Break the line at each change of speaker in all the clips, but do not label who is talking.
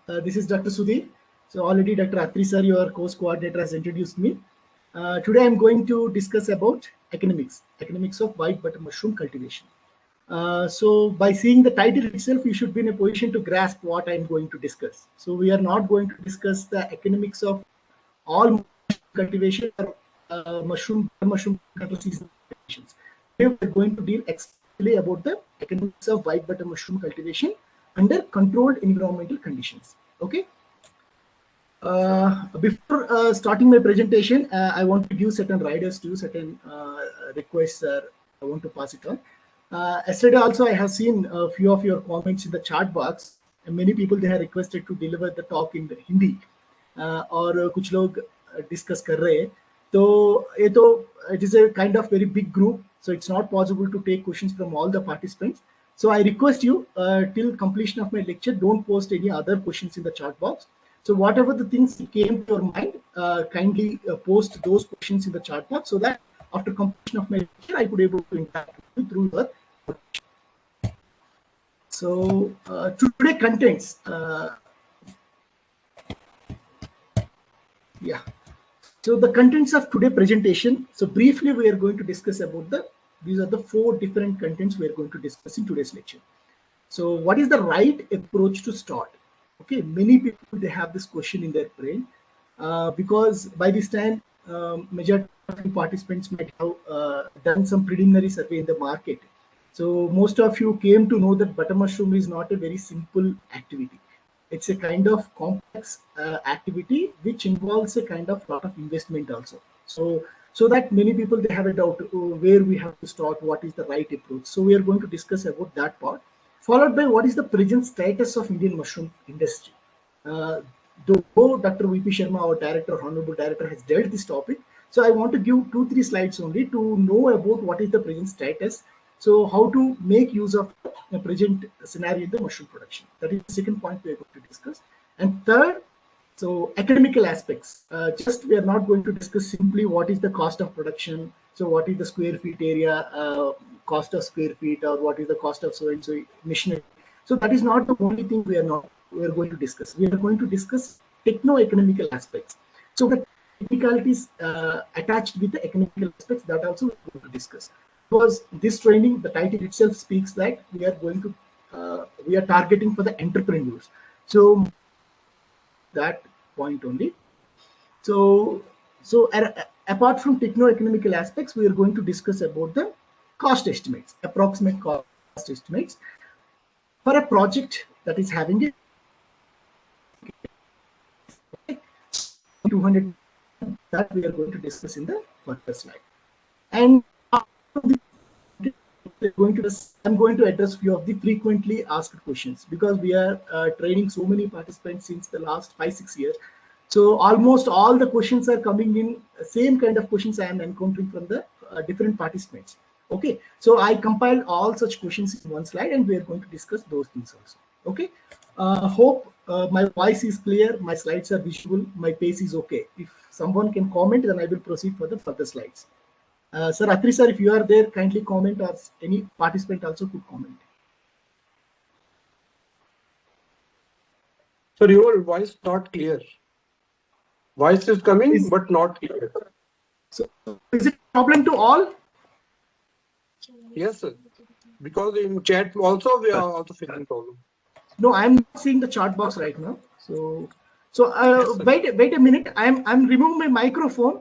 This is Dr. Sudheer. So already Dr. Atri sir, your course coordinator, has introduced me. Today I'm going to discuss about economics of white butter mushroom cultivation. So by seeing the title itself, you should be in a position to grasp what I'm going to discuss. So we are not going to discuss the economics of all cultivation or mushroom control season cultivations. We are going to deal exclusively about the economics of white butter mushroom cultivation under controlled environmental conditions. Okay. Before starting my presentation, I want to give certain riders to certain requests. I want to pass it on. Yesterday also, I have seen a few of your comments in the chat box. And many people, they have requested to deliver the talk in the Hindi. और कुछ लोग discuss कर रहे हैं. तो it is a kind of very big group, so it's not possible to take questions from all the participants. So I request you till completion of my lecture, don't post any other questions in the chat box. So whatever the things came to your mind, kindly post those questions in the chat box so that after completion of my lecture, I could be able to interact with you through your question. So today contents. Yeah. So the contents of today's presentation. So briefly, we are going to discuss about these are the 4 different contents we are going to discuss in today's lecture. So what is the right approach to start? Okay, many people, they have this question in their brain because by this time, majority of participants might have done some preliminary survey in the market. So most of you came to know that butter mushroom is not a very simple activity. It's a kind of complex activity which involves a kind of lot of investment also. So that many people, they have a doubt where we have to start, what is the right approach. So we are going to discuss about that part, followed by what is the present status of Indian mushroom industry. Though Dr. V.P. Sharma, our director, honorable director, has dealt this topic, so I want to give 2-3 slides only to know about what is the present status. So how to make use of the present scenario in the mushroom production. That is the second point we are going to discuss. And third, so economical aspects. Just we are not going to discuss simply what is the cost of production. So what is the square feet area, cost of square feet, or what is the cost of so and so machinery. So that is not the only thing we are going to discuss. We are going to discuss techno-economical aspects. So the technicalities attached with the economical aspects, that also we are going to discuss. Because this training, the title itself speaks that we are going to, we are targeting for the entrepreneurs. So that point only. So apart from techno-economical aspects, we are going to discuss about the cost estimates, approximate cost estimates for a project that is having a 200 that we are going to discuss in the further slide. And I'm going to address few of the frequently asked questions because we are training so many participants since the last 5-6 years. So almost all the questions are coming in, same kind of questions I am encountering from the different participants. Okay, so I compiled all such questions in one slide and we are going to discuss those things also. Okay, hope my voice is clear, my slides are visual, my pace is okay. If someone can comment, then I will proceed for the further slides. Sir Atri sir, if you are there, kindly comment, or any participant also could comment.
Sir, your voice not clear. Voice is coming, but not clear.
So is it a problem to all?
Yes, sir. Because in chat also we are also facing problem.
No, I'm not seeing the chat box right now. So yes, wait a minute. I'm removing my microphone.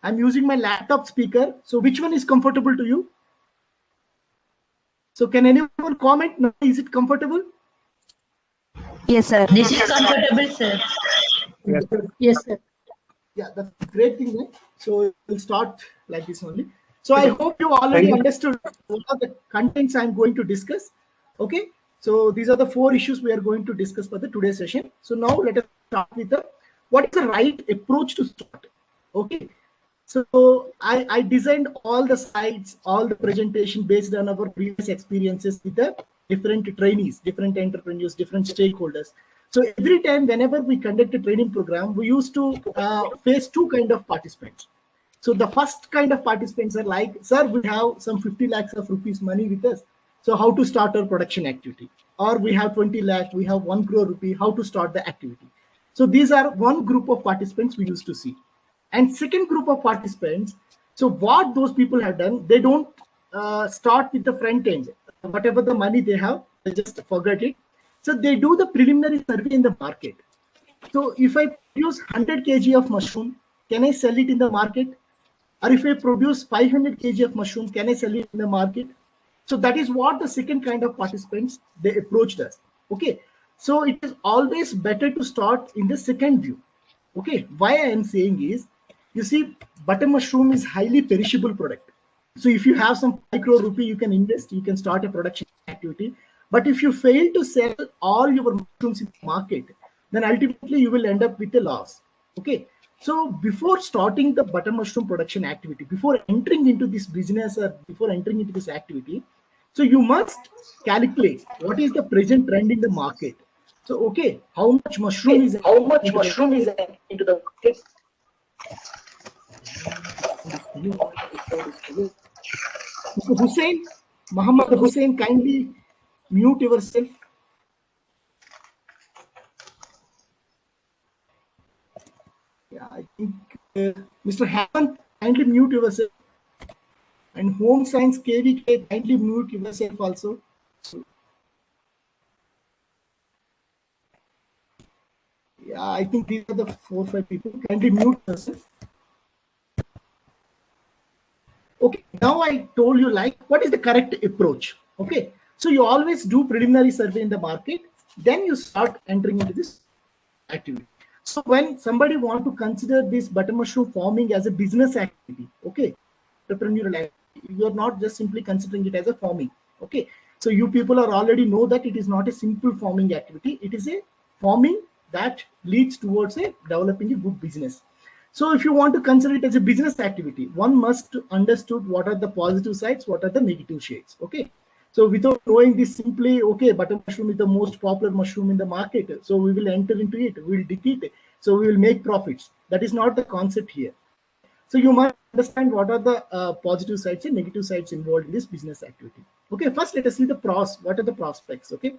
I'm using my laptop speaker. So which one is comfortable to you? So can anyone comment? No, is it comfortable?
Yes, sir.
This is comfortable, sir.
Yes, sir.
Yes, sir.
Yeah, that's a great thing. Right? So we'll start like this only. So I hope you already understood what are the contents I'm going to discuss. Okay. So these are the 4 issues we are going to discuss for the today's session. So now let us start with what is the right approach to start. Okay. So I designed all the slides, all the presentation based on our previous experiences with the different trainees, different entrepreneurs, different stakeholders. So every time, whenever we conduct a training program, we used to face 2 kind of participants. So the first kind of participants are like, sir, we have some 50 lakhs of rupees money with us. So how to start our production activity? or we have 20 lakh, we have 1 crore rupee, how to start the activity. So these are one group of participants we used to see. And second group of participants, so what those people have done, they don't start with the front end. Whatever the money they have, they just forget it. So they do the preliminary survey in the market. So if I produce 100 kg of mushroom, can I sell it in the market? Or if I produce 500 kg of mushroom, can I sell it in the market? So that is what the second kind of participants they approached us. Okay, so it is always better to start in the second view. Okay, why I am saying is, you see, butter mushroom is highly perishable product. So if you have some 5 crore rupee, you can invest, you can start a production activity. But if you fail to sell all your mushrooms in the market, then ultimately you will end up with a loss. Okay. So before starting the butter mushroom production activity, before entering into this business or before entering into this activity, so you must calculate what is the present trend in the market. So okay, how much mushroom is into the market? Mr. Hussein, Muhammad Hussein, kindly mute yourself. Yeah, I think Mr. Hammond, kindly mute yourself. And Home Science KVK, kindly mute yourself also. Yeah, I think these are the 4 or 5 people. Kindly mute yourself. Okay, now I told you like what is the correct approach. Okay, so you always do preliminary survey in the market, then you start entering into this activity. So when somebody want to consider this butter mushroom farming as a business activity, okay, entrepreneurial activity, you are not just simply considering it as a farming. Okay, so you people are already know that it is not a simple farming activity. It is a farming that leads towards a developing a good business. So if you want to consider it as a business activity, one must understood what are the positive sides, what are the negative shades. Okay. So without knowing this simply, okay, butter mushroom is the most popular mushroom in the market. So we will enter into it, we will dig it. So we will make profits. That is not the concept here. So you must understand what are the positive sides and negative sides involved in this business activity. Okay, first let us see the what are the prospects. Okay.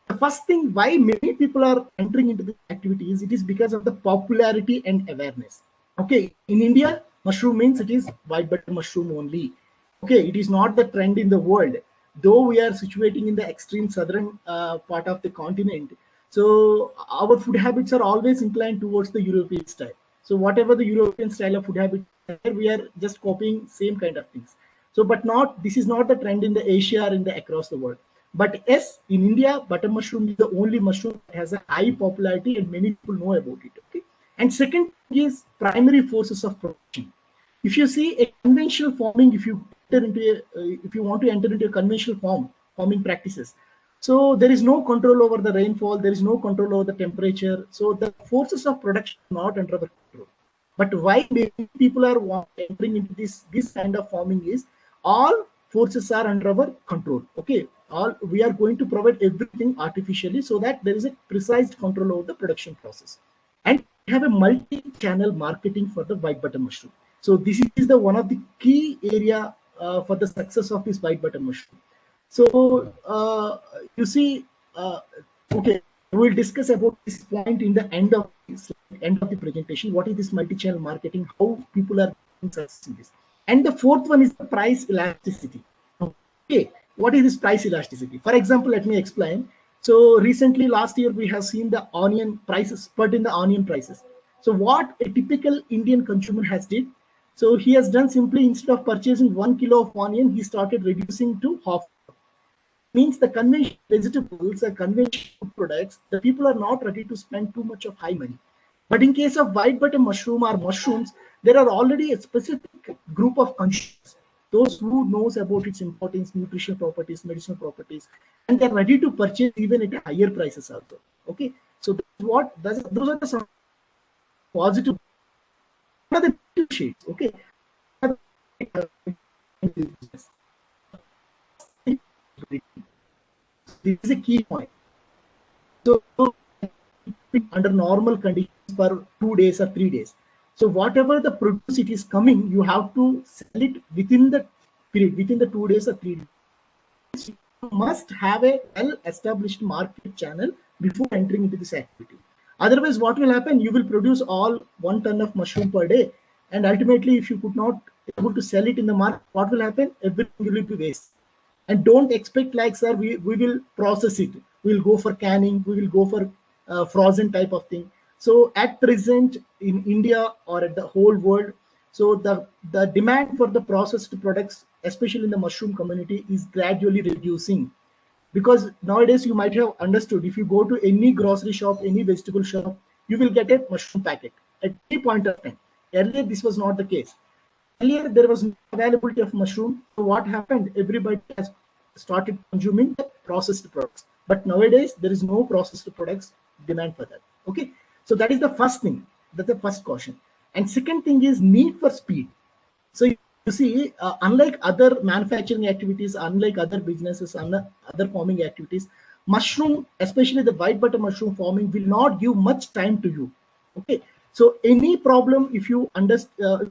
The first thing why many people are entering into this activity is it is because of the popularity and awareness. Okay, in India, mushroom means it is white butter mushroom only. Okay, it is not the trend in the world, though we are situating in the extreme southern part of the continent. So our food habits are always inclined towards the European style. So whatever the European style of food habit, we are just copying same kind of things. So, but not this is not the trend in the Asia or in the across the world. But yes, in India, butter mushroom is the only mushroom that has a high popularity and many people know about it. Okay. And second is primary forces of production. If you see a conventional farming, if you enter into if you want to enter into a conventional farming practices, so there is no control over the rainfall, there is no control over the temperature. So the forces of production are not under the control. But why many people are entering into this kind of farming is all forces are under our control. Okay, all we are going to provide everything artificially so that there is a precise control over the production process. And we have a multi-channel marketing for the white butter mushroom. So this is the one of the key area for the success of this white butter mushroom. So you see, okay, we'll discuss about this point in the end of the presentation. What is this multi-channel marketing? How people are success in this? And the fourth one is the price elasticity. Okay, what is this price elasticity? For example, let me explain. So recently, last year, we have seen the onion prices, spurt in the onion prices. So what a typical Indian consumer has did, so he has done simply instead of purchasing 1 kilo of onion, he started reducing to half. Means the conventional vegetables or conventional products, the people are not ready to spend too much of high money. But in case of white butter mushroom or mushrooms, there are already a specific group of consumers, those who knows about its importance, nutritional properties, medicinal properties, and they're ready to purchase even at higher prices also. Okay, so those are the some positive. What are the negative shades? Okay, this is a key point. So under normal conditions for 2 days or 3 days. So whatever the produce it is coming, you have to sell it within the period, within the 2 days or 3 days. you must have a well-established market channel before entering into this activity. Otherwise, what will happen? You will produce all 1 ton of mushroom per day, and ultimately, if you could not able to sell it in the market, what will happen? Everything will be waste. And don't expect like, sir, we will process it. We'll go for canning. We will go for frozen type of thing. So at present in India or at the whole world, so the demand for the processed products, especially in the mushroom community, is gradually reducing. Because nowadays you might have understood, if you go to any grocery shop, any vegetable shop, you will get a mushroom packet at any point of time. Earlier, this was not the case. Earlier, there was no availability of mushroom. So what happened? Everybody has started consuming the processed products. But nowadays, there is no processed products demand for that. Okay. So that is the first thing. That's the first caution. And second thing is need for speed. So you see, unlike other manufacturing activities, unlike other businesses, other farming activities, mushroom, especially the white butter mushroom farming, will not give much time to you. Okay. So any problem, if you if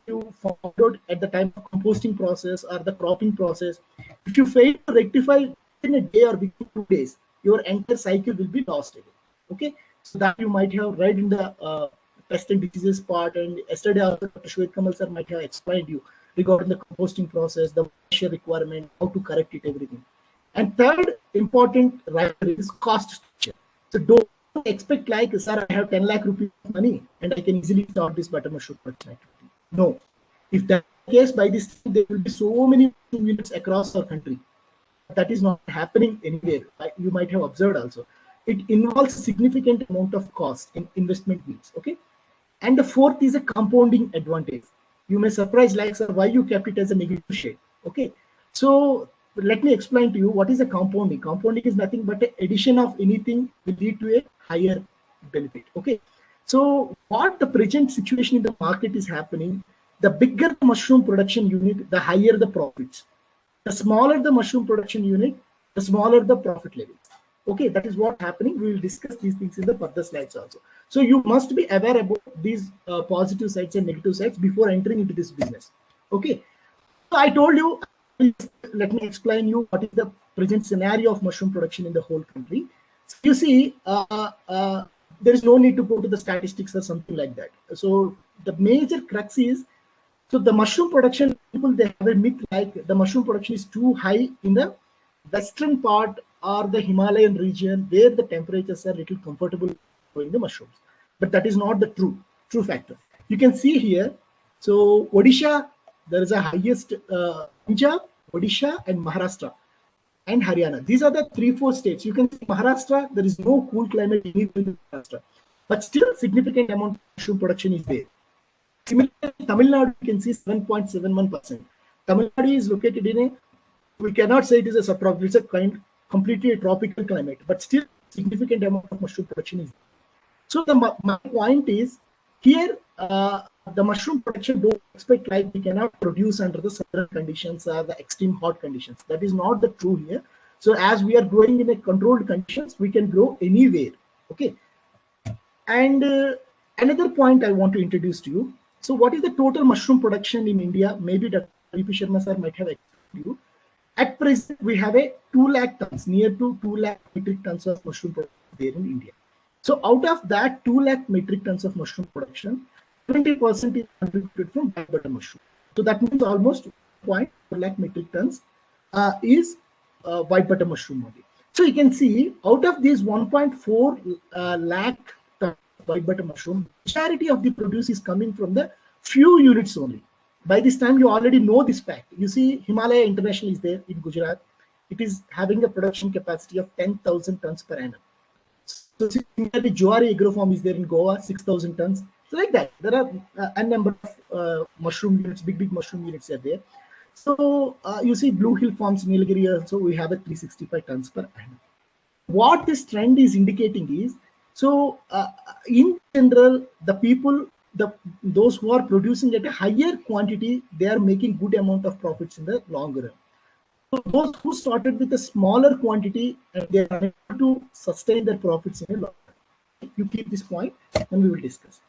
you found out at the time of composting process or the cropping process, if you fail to rectify in a day or within 2 days, your entire cycle will be lost again. Okay, so that you might have read in the pest and diseases part, and yesterday also Dr. Shwet Kamal sir might have explained you regarding the composting process, the moisture requirement, how to correct it, everything. And third important driver is cost structure. So don't expect like, sir, I have 10 lakh rupees money and I can easily start this butter mushroom production activity. No. If that's the case, by this time, there will be so many units across our country. That is not happening anywhere. You might have observed also. It involves a significant amount of cost in investment needs. Okay. And the fourth is a compounding advantage. You may surprise like, sir, why you kept it as a negative shade. Okay. So let me explain to you what is a compounding. Compounding is nothing but an addition of anything will lead to a higher benefit. Okay. So what the present situation in the market is happening, the bigger the mushroom production unit, the higher the profits. The smaller the mushroom production unit, the smaller the profit level. Okay, that is what's happening. We will discuss these things in the further slides also. So you must be aware about these positive sides and negative sides before entering into this business. Okay, so I told you, let me explain you what is the present scenario of mushroom production in the whole country. So you see, there is no need to go to the statistics or something like that. So the major crux is, so the mushroom production, people, they have a myth like the mushroom production is too high in the western part or the Himalayan region where the temperatures are little comfortable growing the mushrooms. But that is not the true factor. You can see here, so Odisha, there is a highest Punjab, Odisha and Maharashtra and Haryana. These are the 3-4 states. You can see Maharashtra, there is no cool climate anywhere in Maharashtra, but still significant amount of mushroom production is there. Similarly, Tamil Nadu, you can see 7.71%. Tamil Nadu is located in a, we cannot say it is a subtropical, it's a completely a tropical climate, but still significant amount of mushroom production is there. So my point is, here the mushroom production, don't expect like we cannot produce under the southern conditions or the extreme hot conditions. That is not the true here. So as we are growing in a controlled conditions, we can grow anywhere. Okay. And another point I want to introduce to you. So what is the total mushroom production in India? Maybe Dr. V.P. Sharma sir might have explained you. At present, we have a 2 lakh tons, near to 2 lakh metric tons of mushroom production there in India. So out of that 2 lakh metric tons of mushroom production, 20% is contributed from white butter mushroom. So that means almost 0.4 lakh metric tons is white butter mushroom only. So you can see out of these 1.4 lakh tons of white butter mushroom, majority of the produce is coming from the few units only. By this time, you already know this fact. You see, Himalaya International is there in Gujarat. It is having a production capacity of 10,000 tons per annum. So similarly, Jowari Agro Farm is there in Goa, 6,000 tons. So like that, there are a number of mushroom units, big mushroom units are there. So you see Blue Hill Farms in Nilgiri also, we have a 365 tons per annum. What this trend is indicating is, so in general, the people, those who are producing at a higher quantity, they are making good amount of profits in the long run. So those who started with a smaller quantity, they are able to sustain their profits in a long run. You keep this point and we will discuss.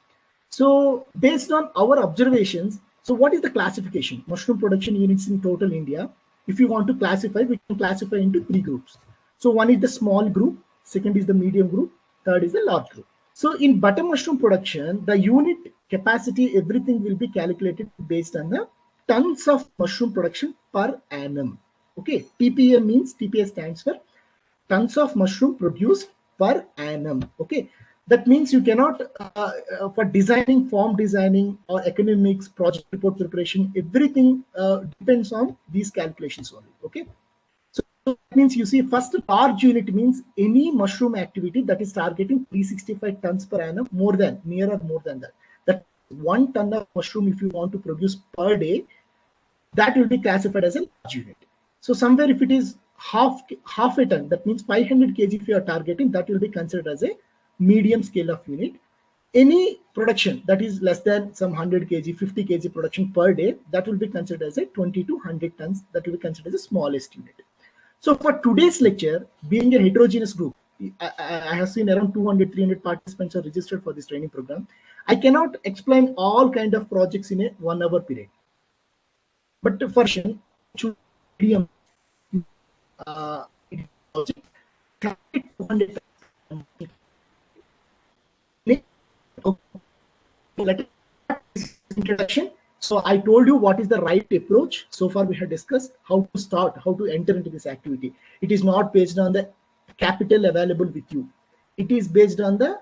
So based on our observations, so what is the classification? Mushroom production units in total India. if you want to classify, we can classify into 3 groups. So one is the small group, second is the medium group, third is the large group. So in butter mushroom production, the unit capacity, everything will be calculated based on the tons of mushroom production per annum. Okay, TPA means, TPA stands for tons of mushroom produced per annum. Okay, that means you cannot, for designing, form designing or economics, project report preparation, everything depends on these calculations only. Okay, so that means, you see, first large unit means any mushroom activity that is targeting 365 tons per annum, more than, nearer more than that. That 1 ton of mushroom, if you want to produce per day, that will be classified as a large unit. So somewhere if it is half a ton, that means 500 kg if you are targeting, that will be considered as a medium scale of unit. Any production that is less than some 100 kg, 50 kg production per day, that will be considered as a 20 to 100 tons, that will be considered as the smallest unit. So for today's lecture, being a heterogeneous group, I have seen around 200, 300 participants are registered for this training program. I cannot explain all kind of projects in a 1 hour period. But for medium project, 200 introduction. So I told you what is the right approach. So far we have discussed how to start, how to enter into this activity. It is not based on the capital available with you. It is based on the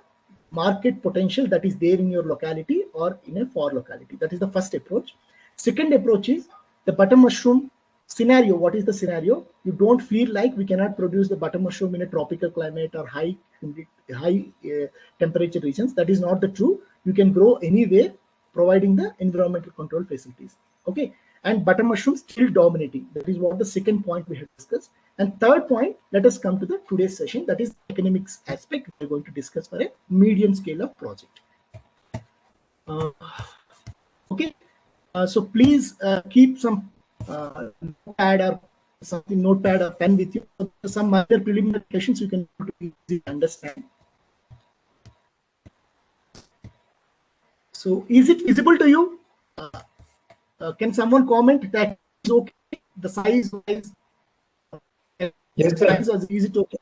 market potential that is there in your locality or in a far locality. That is the first approach. Second approach is the butter mushroom scenario. What is the scenario? You don't feel like we cannot produce the butter mushroom in a tropical climate or high temperature regions. That is not the true. You can grow anywhere, providing the environmental control facilities. Okay, and butter mushroom still dominating. That is what the second point we have discussed. And third point, let us come to the today's session, that is economics aspect we are going to discuss for a medium scale of project. Okay, so please keep some notepad or something, notepad or pen with you. Some other preliminary questions you can easily understand. So is it visible to you? Can someone comment that is okay? The size wise.
Yes, sir.
Is it okay?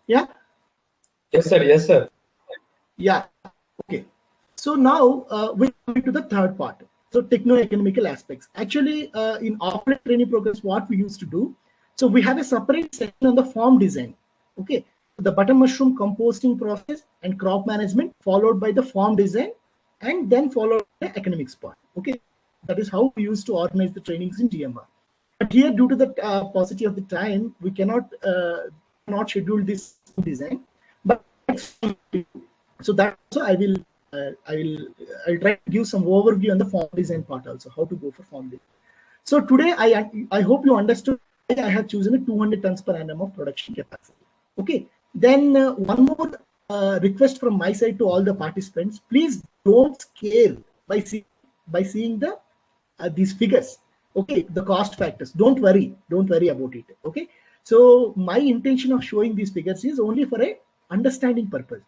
Yeah.
Yes, sir. Yes, sir.
Yeah. Okay. So now we come to the third part. So techno-economical aspects. Actually, in offline training programs, what we used to do. So we have a separate section on the farm design. Okay. The butter mushroom composting process and crop management, followed by the farm design, and then followed by the economics part. Okay. That is how we used to organize the trainings in DMR. But here, due to the paucity of the time, we cannot not schedule this design. But so that also I'll try to give some overview on the form design part also, how to go for form design. So today I hope you understood why I have chosen a 200 tons per annum of production capacity. Okay. Then one more request from my side to all the participants: please don't scare by seeing the these figures. Okay, the cost factors. Don't worry about it. Okay, so my intention of showing these figures is only for a understanding purpose.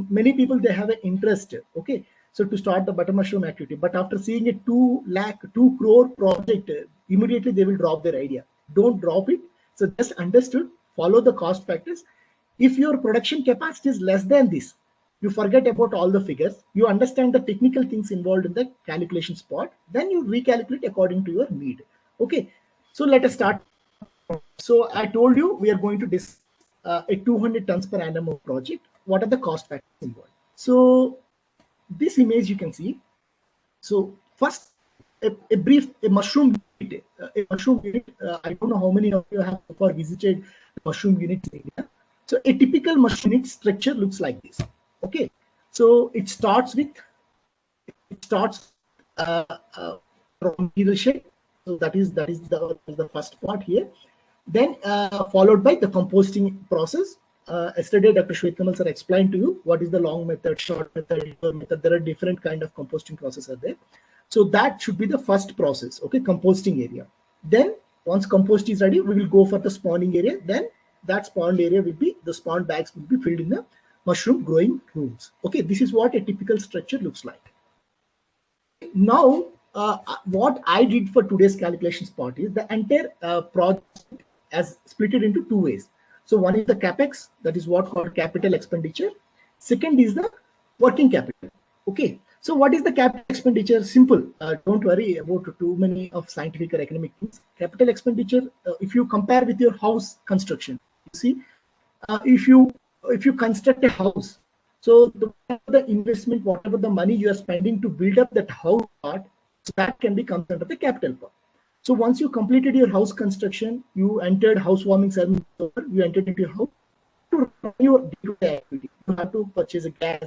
Many people, they have an interest. Okay, so to start the butter mushroom activity, but after seeing a 2 crore project, immediately they will drop their idea. Don't drop it. So just understood, follow the cost factors. If your production capacity is less than this, you forget about all the figures, you understand the technical things involved in the calculation part, then you recalculate according to your need. Okay, so let us start. So I told you we are going to discuss a 200 tons per annum of project. What are the cost factors involved? So this image you can see. So first, a brief mushroom unit. I don't know how many of you have so far visited mushroom units in India. So a typical mushroom unit structure looks like this. Okay, so it starts from material shape. So that is the first part here. Then followed by the composting process. Yesterday, Dr. Shwetkamal sir explained to you what is the long method, short method, method. There are different kind of composting processes there. So that should be the first process. Okay, composting area. Then once compost is ready, we will go for the spawning area. Then that spawned area will be, the spawned bags will be filled in the mushroom growing rooms. Okay, this is what a typical structure looks like. Now, what I did for today's calculations part is the entire project as split it into two ways. So one is the capex, that is what called capital expenditure. Second is the working capital. Okay. So what is the capital expenditure? Simple. Don't worry about too many of scientific or economic things. Capital expenditure, if you compare with your house construction, you see, if you construct a house, so the investment, whatever the money you are spending to build up that house part, so that can be comes under the capital part. So once you completed your house construction, you entered housewarming ceremony, you entered into your house to run your day-to-day activity. You have to purchase a gas,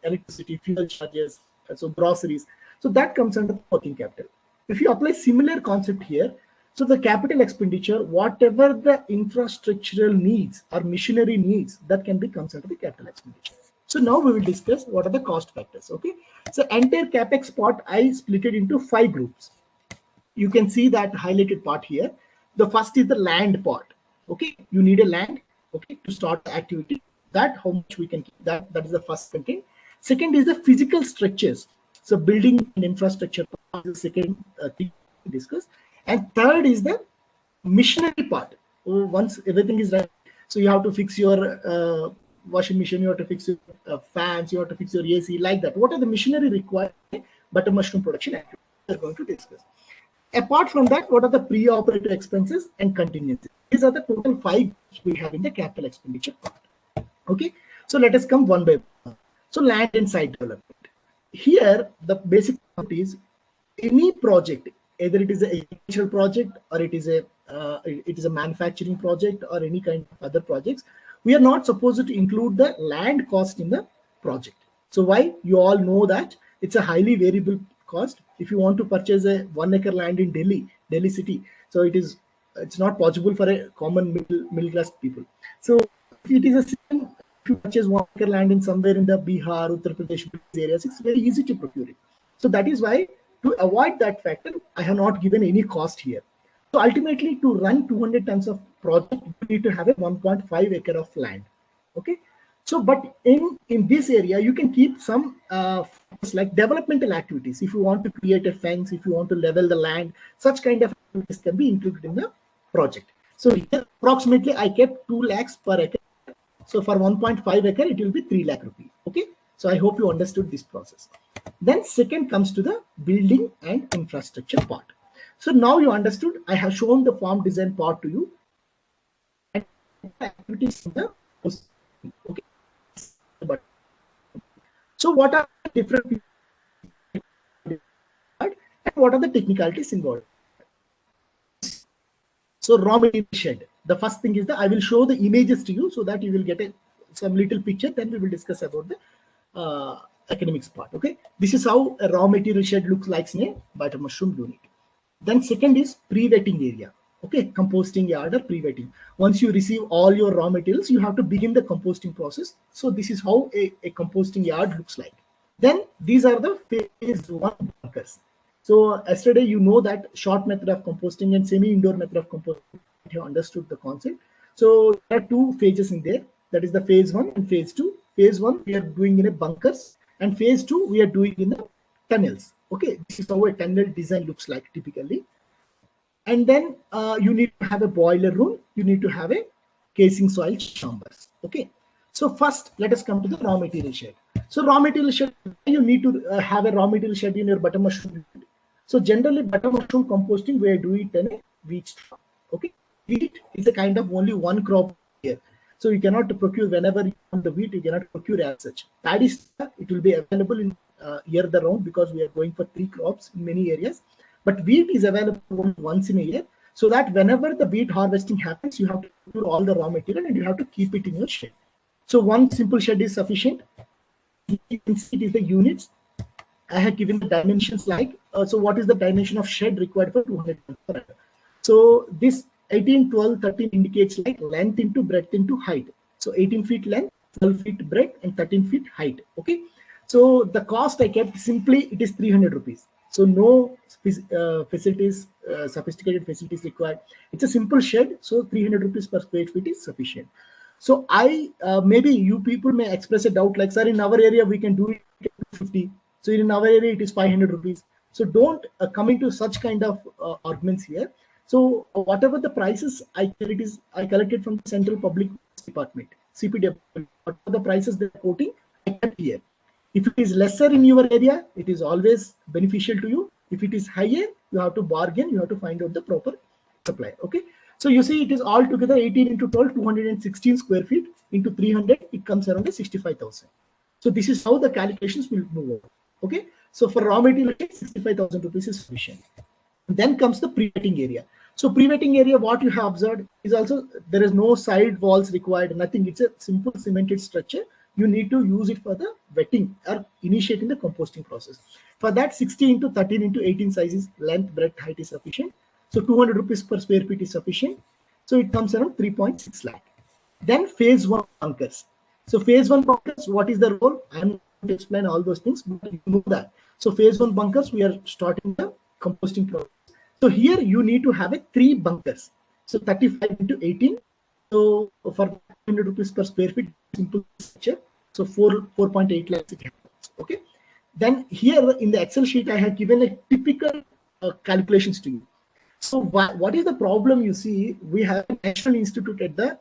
electricity, fuel charges, so groceries. So that comes under working capital. If you apply similar concept here, so the capital expenditure, whatever the infrastructural needs or machinery needs, that can be comes under the capital expenditure. So now we will discuss what are the cost factors. Okay. So entire capex part I split it into 5 groups. You can see that highlighted part here. The first is the land part. Okay. You need a land, okay, to start the activity. That how much we can keep, that is the first content. Second is the physical structures. So building and infrastructure is the second thing to discuss. And third is the machinery part. Once everything is right, so you have to fix your washing machine, you have to fix your fans, you have to fix your AC, like that. What are the machinery required butter mushroom production activity we are going to discuss. Apart from that, what are the pre-operative expenses and contingencies? These are the total 5 we have in the capital expenditure part. Okay, so let us come one by one. So land and site development. Here, the basic concept is any project, either it is an agricultural project or it is a manufacturing project or any kind of other projects, we are not supposed to include the land cost in the project. So why? You all know that it's a highly variable cost. If you want to purchase a 1 acre land in Delhi city, so it's not possible for a common middle class people. So if it is a system, if you purchase 1 acre land in somewhere in the Bihar, Uttar Pradesh areas, it's very easy to procure it. So that is why, to avoid that factor, I have not given any cost here. So ultimately, to run 200 tons of project, you need to have a 1.5 acre of land. Okay. So, but in this area, you can keep some like developmental activities. If you want to create a fence, if you want to level the land, such kind of activities can be included in the project. So here, approximately, I kept 2 lakhs per acre. So for 1.5 acre, it will be 3 lakh rupees. Okay. So I hope you understood this process. Then second comes to the building and infrastructure part. So now you understood, I have shown the farm design part to you. And activities in the okay. So what are the different and what are the technicalities involved? So raw material shed. The first thing is that I will show the images to you so that you will get some little picture. Then we will discuss about the academics part. Okay, this is how a raw material shed looks like in a butter mushroom unit. Then second is pre-wetting area. Okay, composting yard or pre-wetting. Once you receive all your raw materials, you have to begin the composting process. So this is how a composting yard looks like. Then these are the phase 1 bunkers. So yesterday you know that short method of composting and semi-indoor method of composting. You have understood the concept. So there are 2 phases in there. That is the phase 1 and phase 2. Phase 1 we are doing in a bunkers, and phase 2 we are doing in the tunnels. Okay, this is how a tunnel design looks like typically. And then you need to have a boiler room. You need to have a casing soil chambers. Okay. So first, let us come to the raw material shed. So raw material shed, you need to have a raw material shed in your butter mushroom. So generally, butter mushroom composting, we do it in a wheat straw. Okay. Wheat is a kind of only one crop here. So you cannot procure whenever you want the wheat, you cannot procure as such. Paddy straw, it will be available in year the round because we are going for 3 crops in many areas. But wheat is available once in a year, so that whenever the wheat harvesting happens, you have to procure all the raw material and you have to keep it in your shed. So one simple shed is sufficient. You can see it is the units. I have given the dimensions like, so what is the dimension of shed required for 200 tons? So this 18, 12, 13 indicates like length into breadth into height. So 18 feet length, 12 feet breadth and 13 feet height. Okay. So the cost I kept simply, it is 300 rupees. So no facilities, sophisticated facilities required. It's a simple shed. So 300 rupees per square feet is sufficient. So maybe you people may express a doubt like, sir, in our area, we can do it 50. So in our area, it is 500 rupees. So don't come into such kind of arguments here. So whatever the prices I collected from the Central Public Department, CPW, whatever the prices they're quoting, I kept here. If it is lesser in your area, it is always beneficial to you. If it is higher, you have to bargain, you have to find out the proper supply. Okay. So you see it is all together 18 into 12, 216 square feet into 300, it comes around 65,000. So this is how the calculations will move over. Okay. So for raw material, 65,000 rupees is sufficient. Then comes the pre-wetting area. So pre-wetting area, what you have observed is also there is no side walls required, nothing. It's a simple cemented structure. You need to use it for the wetting or initiating the composting process. For that, 60 into 13 into 18 sizes, length, breadth, height is sufficient. So 200 rupees per square feet is sufficient. So it comes around 3.6 lakh. Then phase 1 bunkers. So phase 1 bunkers, what is the role? I'm not going to explain all those things, but you know that. So phase 1 bunkers, we are starting the composting process. So here you need to have 3 bunkers. So 35 into 18. So for 100 rupees per square feet, simple structure. So 4.8 lakhs it happens. Okay. Then here in the Excel sheet, I have given a typical calculations to you. So what is the problem? You see, we have a national institute at the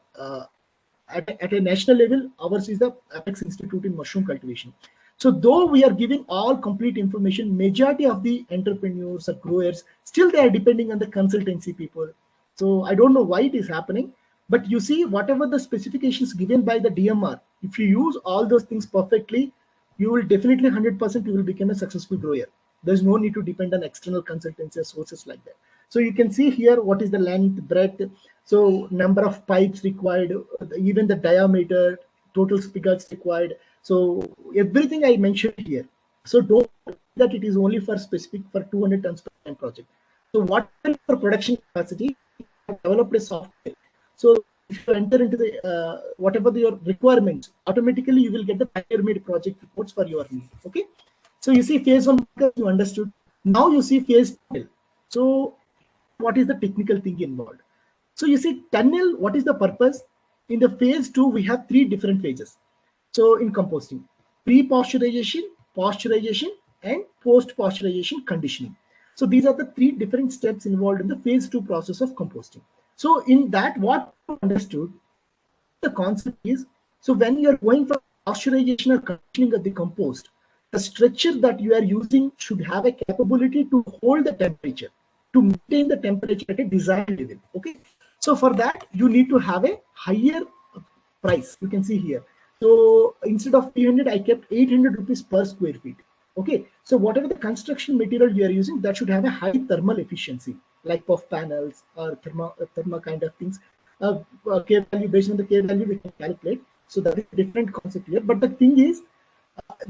at a national level. Ours is the Apex Institute in Mushroom Cultivation. So though we are giving all complete information, majority of the entrepreneurs or growers, still they are depending on the consultancy people. So I don't know why it is happening, but you see, whatever the specifications given by the DMR, if you use all those things perfectly, you will definitely 100% you will become a successful grower. There's no need to depend on external consultancy or sources like that. So you can see here what is the length, breadth, so number of pipes required, even the diameter, total spigots required. So everything I mentioned here. So don't that it is only for specific for 200 tons per annum project. So what for production capacity, developed a software. So if you enter into the whatever your requirements, automatically you will get the tailor-made project reports for your need. Okay. So you see phase 1 you understood. Now you see phase 2. So what is the technical thing involved? So you see tunnel, what is the purpose? In the phase 2, we have 3 different phases. So in composting, pre-pasteurization, pasteurization, and post-pasteurization conditioning. So these are the 3 different steps involved in the phase 2 process of composting. So in that, what you understood, the concept is, so when you are going for pasteurization or conditioning of the compost, the structure that you are using should have a capability to hold the temperature, to maintain the temperature at a desired level. Okay. So for that, you need to have a higher price. You can see here. So instead of 300, I kept 800 rupees per square feet. Okay. So whatever the construction material you are using, that should have a high thermal efficiency, like puff panels or therma kind of things. K value, based on the K value, we can calculate. So that is a different concept here. But the thing is,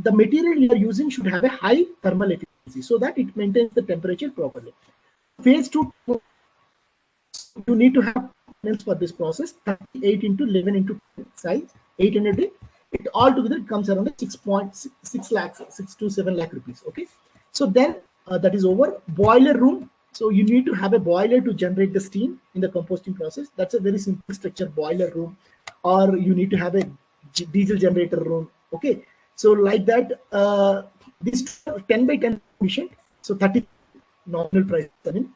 the material you are using should have a high thermal efficiency so that it maintains the temperature properly. Phase 2, you need to have panels for this process, 38 into 11 into 10 size, 800. It all together comes around 6.6 lakhs, 6 to 7 lakh rupees. Okay. So then that is over. Boiler room. So you need to have a boiler to generate the steam in the composting process. That's a very simple structure, boiler room, or you need to have a diesel generator room. Okay. So like that, this 10 by 10 efficient. So 30 nominal price. I mean,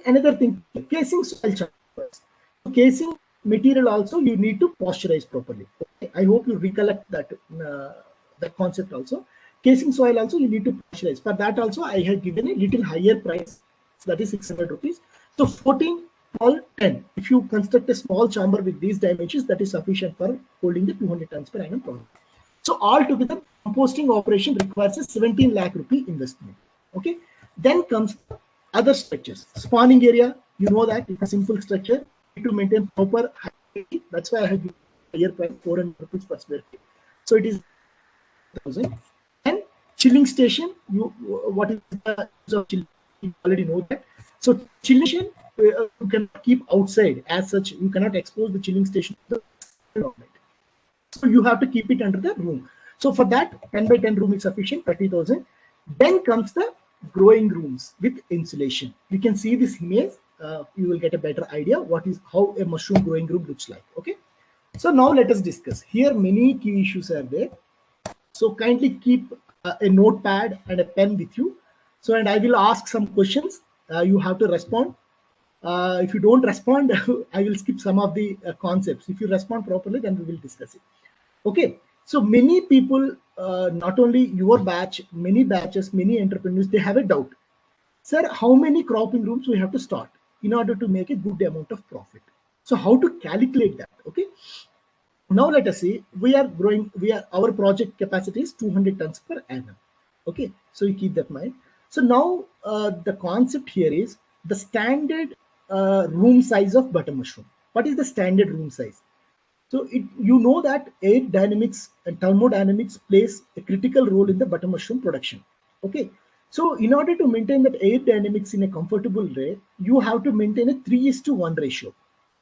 another thing, casing soil chambers. So casing material also you need to pasteurize properly. Okay. I hope you recollect that that concept also. Casing soil also you need to pasteurize. For that also I have given a little higher price. So that is 600 rupees. So 14, 12, 10. If you construct a small chamber with these dimensions, that is sufficient for holding the 200 tons per annum product. So altogether, composting operation requires a 17 lakh rupee investment. Okay. Then comes other structures. Spawning area, you know that it's a simple structure. You need to maintain proper height. That's why I have given higher price, 400 rupees per square feet. So it is 1,000. And chilling station, what is the use of chilling? You already know that. So chilling station, you can keep outside as such. You cannot expose the chilling station to the environment. So you have to keep it under the room. So for that, 10 by 10 room is sufficient, 30,000. Then comes the growing rooms with insulation. You can see this image. You will get a better idea how a mushroom growing room looks like. Okay. So now let us discuss. Here many key issues are there. So kindly keep a notepad and a pen with you. So, and I will ask some questions. You have to respond. If you don't respond, I will skip some of the concepts. If you respond properly, then we will discuss it. Okay. So many people, not only your batch, many batches, many entrepreneurs, they have a doubt. Sir, how many cropping rooms we have to start in order to make a good amount of profit? So how to calculate that? Okay. Now let us say we are growing. Our project capacity is 200 tons per annum. Okay, so you keep that in mind. So now the concept here is the standard room size of butter mushroom. What is the standard room size? So you know that air dynamics and thermodynamics plays a critical role in the butter mushroom production. Okay, so in order to maintain that air dynamics in a comfortable way, you have to maintain a 3:1 ratio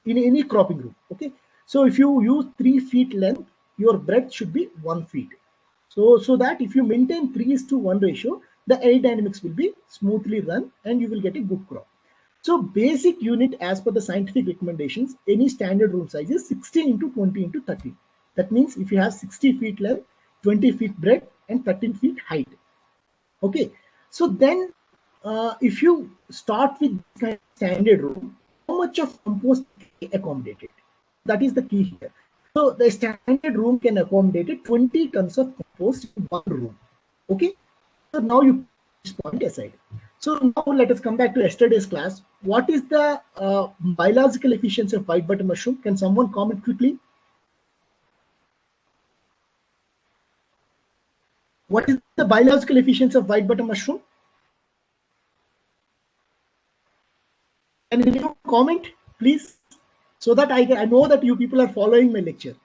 in any cropping room. Okay, so if you use 3 feet length, your breadth should be 1 feet. So that if you maintain 3:1 ratio, the air dynamics will be smoothly run and you will get a good crop. So basic unit as per the scientific recommendations, any standard room size is 16 into 20 into 30. That means if you have 60 feet length, 20 feet breadth and 13 feet height. Okay, so then if you start with this kind of standard room, how much of compost can be accommodated? That is the key here. So the standard room can accommodate 20 tons of compost in one room. Okay, so now you put this point aside. So now let us come back to yesterday's class. What is the biological efficiency of white butter mushroom? Can someone comment quickly? What is the biological efficiency of white butter mushroom? Can you comment, please? So that I know that you people are following my lecture.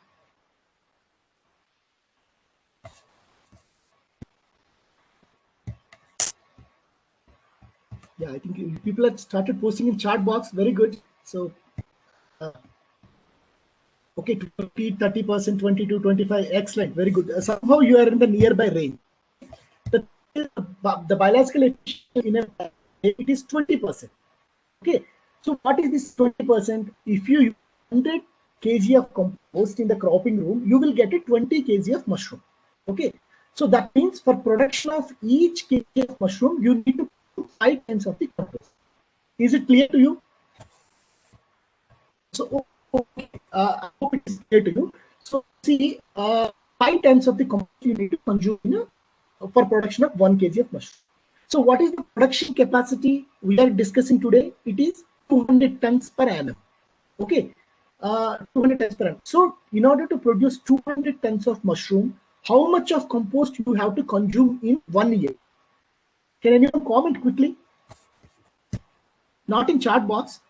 Yeah, I think people have started posting in chat box. Very good. So, okay, 20, 30%, 22, 25. Excellent. Very good. Somehow you are in the nearby range. The biological efficiency in it is 20%. Okay. So what is this 20%? If you use 100 kg of compost in the cropping room, you will get a 20 kg of mushroom. Okay. So that means for production of each kg of mushroom, you need to put 5 times of the compost. Is it clear to you? So okay, I hope it is clear to you. So see, 5 times of the compost you need to consume for production of 1 kg of mushroom. So what is the production capacity we are discussing today? It is 200 tons per annum. Okay, 200 tons per annum. So in order to produce 200 tons of mushroom, how much of compost you have to consume in 1 year? Can anyone comment quickly? Not in chat box.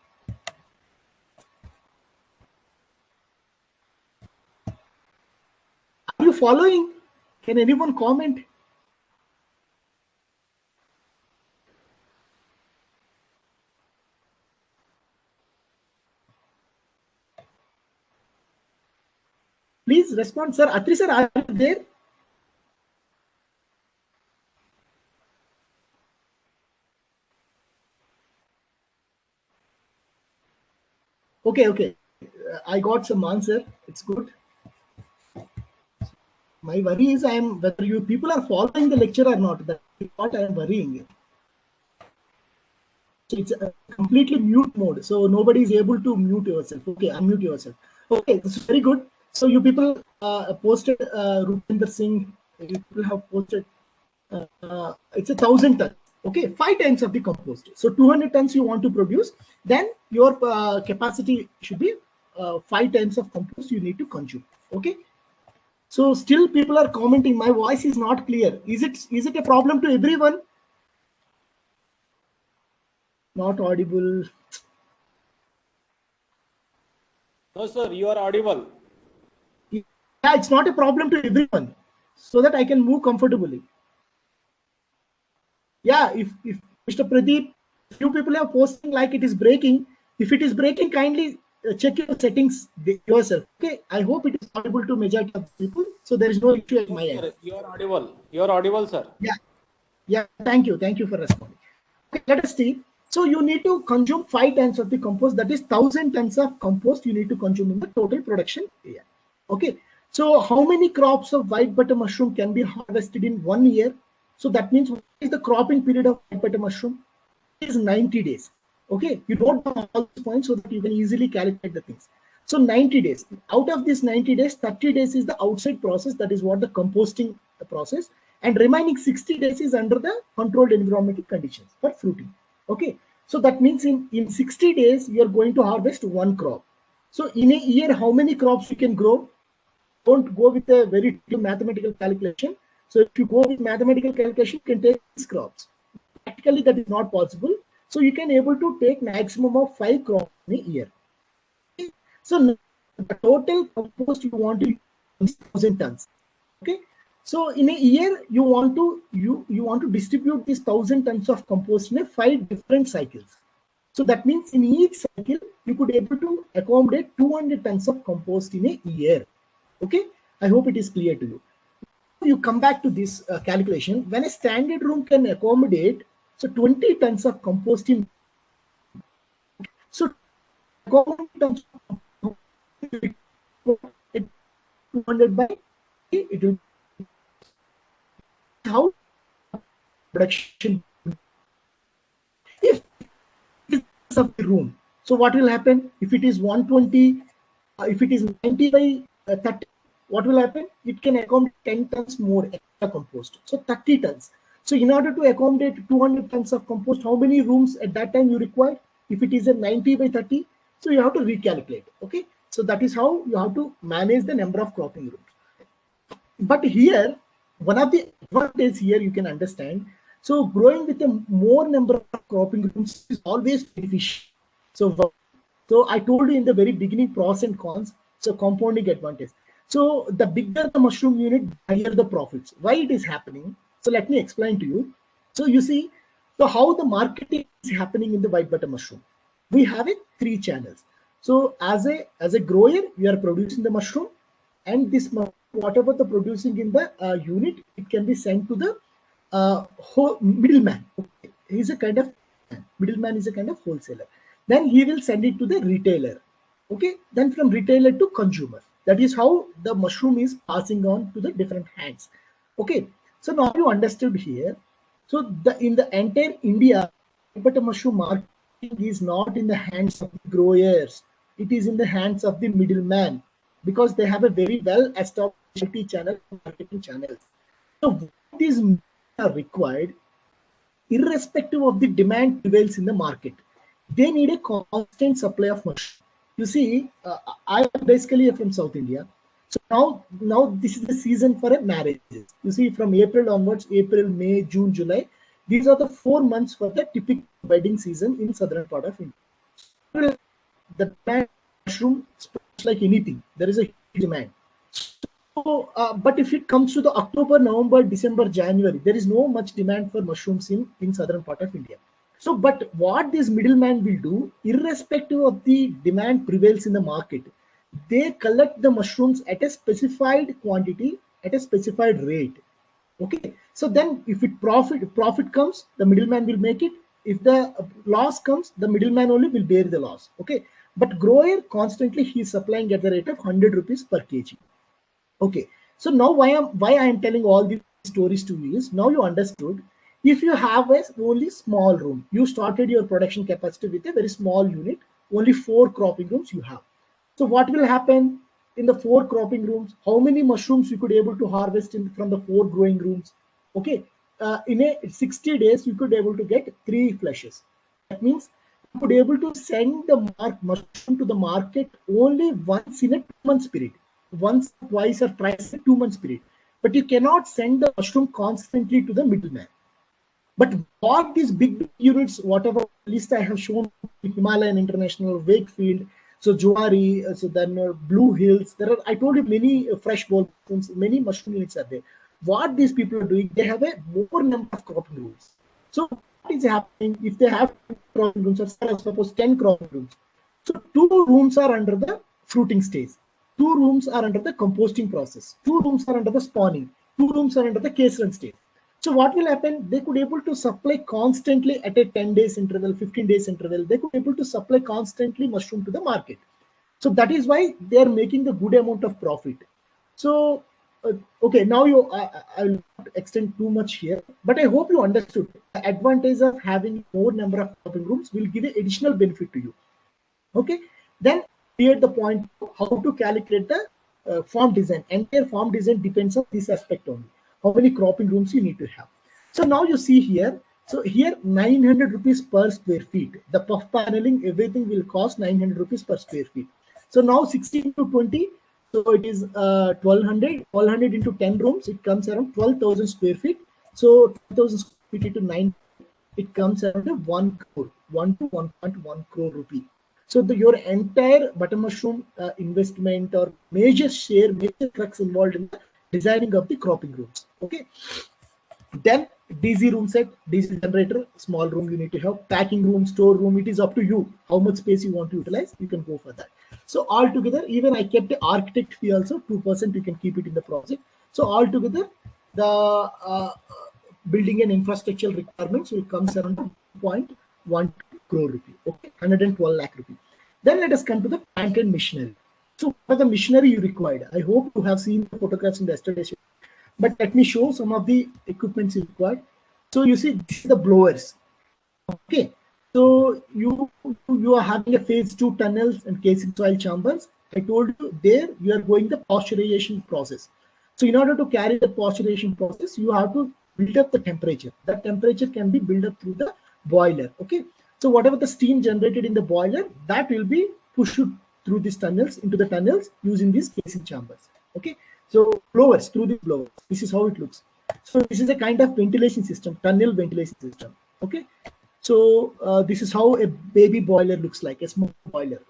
Are you following? Can anyone comment? Please respond, sir. Atri sir, are you there? Okay. I got some answer. It's good. My worry is whether you people are following the lecture or not. That's what I am worrying. So it's a completely mute mode. So nobody is able to mute yourself. Okay, unmute yourself. Okay, this is very good. So you people posted Rupinder Singh. You people have posted. It's 1,000 tons. Okay, 5 times of the compost. So 200 tons you want to produce, then your capacity should be 5 times of compost you need to consume. Okay. So still people are commenting. My voice is not clear. Is it a problem to everyone? Not audible.
No, sir, you are audible.
Yeah, it's not a problem to everyone, so that I can move comfortably. Yeah, if Mr. Pradeep, few people are posting like it is breaking. If it is breaking, kindly check your settings yourself. Okay, I hope it is audible to majority of people, so there is no issue at my end.
You are audible. You are audible, sir.
Yeah. Thank you for responding. Okay, let us see. So you need to consume 5 tons of the compost. That is 1,000 tons of compost you need to consume in the total production area. Okay. So how many crops of white butter mushroom can be harvested in 1 year? So that means what is the cropping period of white butter mushroom? It is 90 days. Okay, you note down all these points so that you can easily calculate the things. So 90 days. Out of this 90 days, 30 days is the outside process. That is what the composting process. And remaining 60 days is under the controlled environmental conditions for fruiting. Okay, so that means in 60 days, you are going to harvest one crop. So in a year, how many crops you can grow? Don't go with a very mathematical calculation. So if you go with mathematical calculation, you can take 6 crops. Practically, that is not possible. So you can able to take maximum of 5 crops in a year. So the total compost you want to use is 1,000 tons. Okay. So in a year, you want to distribute these 1,000 tons of compost in 5 different cycles. So that means in each cycle, you could able to accommodate 200 tons of compost in a year. Okay, I hope it is clear to you. You come back to this calculation. When a standard room can accommodate 20 tons of compost in, so 200 by it will how production if it's of the room. So what will happen if it is 120? If it is 90 by 30, what will happen? It can accommodate 10 tons more extra compost. So 30 tons. So in order to accommodate 200 tons of compost, how many rooms at that time you require? If it is a 90 by 30, so you have to recalculate. Okay. So that is how you have to manage the number of cropping rooms. But here, one of the advantages here you can understand. So growing with a more number of cropping rooms is always beneficial. So I told you in the very beginning pros and cons. So compounding advantage. So the bigger the mushroom unit, higher the profits. Why it is happening? So let me explain to you. So you see, so how the marketing is happening in the white butter mushroom. We have 3 channels. So as a grower, we are producing the mushroom, and this whatever the producing in the unit, it can be sent to the middleman. Okay. He's a kind of middleman is a kind of wholesaler. Then he will send it to the retailer. Okay. Then from retailer to consumer. That is how the mushroom is passing on to the different hands. Okay. So now you understood here. So in the entire India, but a mushroom marketing is not in the hands of the growers. It is in the hands of the middleman, because they have a very well established channel, marketing channels. So what is required, irrespective of the demand prevails in the market, they need a constant supply of mushroom. You see, I am basically from South India. So now this is the season for marriages. You see, from April onwards, April, May, June, July, these are the 4 months for the typical wedding season in southern part of India. The demand mushroom spreads like anything. There is a huge demand. So, but if it comes to the October, November, December, January, there is no much demand for mushrooms in southern part of India. So, but what this middleman will do, irrespective of the demand prevails in the market, they collect the mushrooms at a specified quantity at a specified rate. Okay. So then if it profit comes, the middleman will make it. If the loss comes, the middleman only will bear the loss. Okay. But grower constantly he is supplying at the rate of 100 rupees per kg. Okay. So now why I am telling all these stories to you is, now you understood. If you have a only small room, you started your production capacity with a very small unit, only 4 cropping rooms you have. So what will happen in the 4 cropping rooms? How many mushrooms you could able to harvest from the 4 growing rooms? Okay, in a 60 days you could able to get 3 flushes. That means you could able to send the mushroom to the market only once in a 2-month period, once, twice, or thrice in a 2-month period. But you cannot send the mushroom constantly to the middleman. But what these big units, whatever list I have shown, Himalayan International, Wakefield, so Juari, so then Blue Hills, there are, I told you, many fresh bowl mushrooms, many mushroom units are there. What these people are doing, they have a more number of cropping rooms. So what is happening if they have cropping rooms, or suppose 10 cropping rooms? So 2 rooms are under the fruiting stage, 2 rooms are under the composting process, 2 rooms are under the spawning, 2 rooms are under the case run stage. So what will happen? They could able to supply constantly at a 10 days interval, 15 days interval. They could able to supply constantly mushroom to the market. So that is why they are making the good amount of profit. So, okay, now I will not extend too much here, but I hope you understood the advantage of having more number of cropping rooms will give an additional benefit to you. Okay, then create the point how to calculate the farm design. Entire farm design depends on this aspect only. How many cropping rooms you need to have. So now you see here. So here 900 rupees per square feet. The puff paneling, everything will cost 900 rupees per square feet. So now 16 to 20. So it is 1200. 1200 into 10 rooms. It comes around 12,000 square feet. So 12,000 square feet into 9. It comes around 1 crore, 1 to 1.1 crore rupee. So your entire button mushroom investment or major crux involved in the designing of the cropping rooms. Okay. Then DC room set, DC generator, small room you need to have, packing room, store room. It is up to you how much space you want to utilize. You can go for that. So altogether, even I kept the architect fee also 2%. You can keep it in the project. So altogether, the building and infrastructure requirements will come around 2.1 crore rupee. Okay, 112 lakh rupee. Then let us come to the plant and machinery. So what are the machinery you required? I hope you have seen the photographs in the yesterday's. But let me show some of the equipments required. So you see, this is the blowers. Okay. So you are having a phase 2 tunnels and casing soil chambers. I told you there you are going the pasteurization process. So in order to carry the pasteurization process, you have to build up the temperature. That temperature can be built up through the boiler. Okay. So whatever the steam generated in the boiler, that will be pushed through these tunnels into the tunnels using these casing chambers. Okay. So blowers, through the blowers, this is how it looks. So this is a kind of ventilation system, tunnel ventilation system. Okay. So this is how a baby boiler looks like, a small boiler.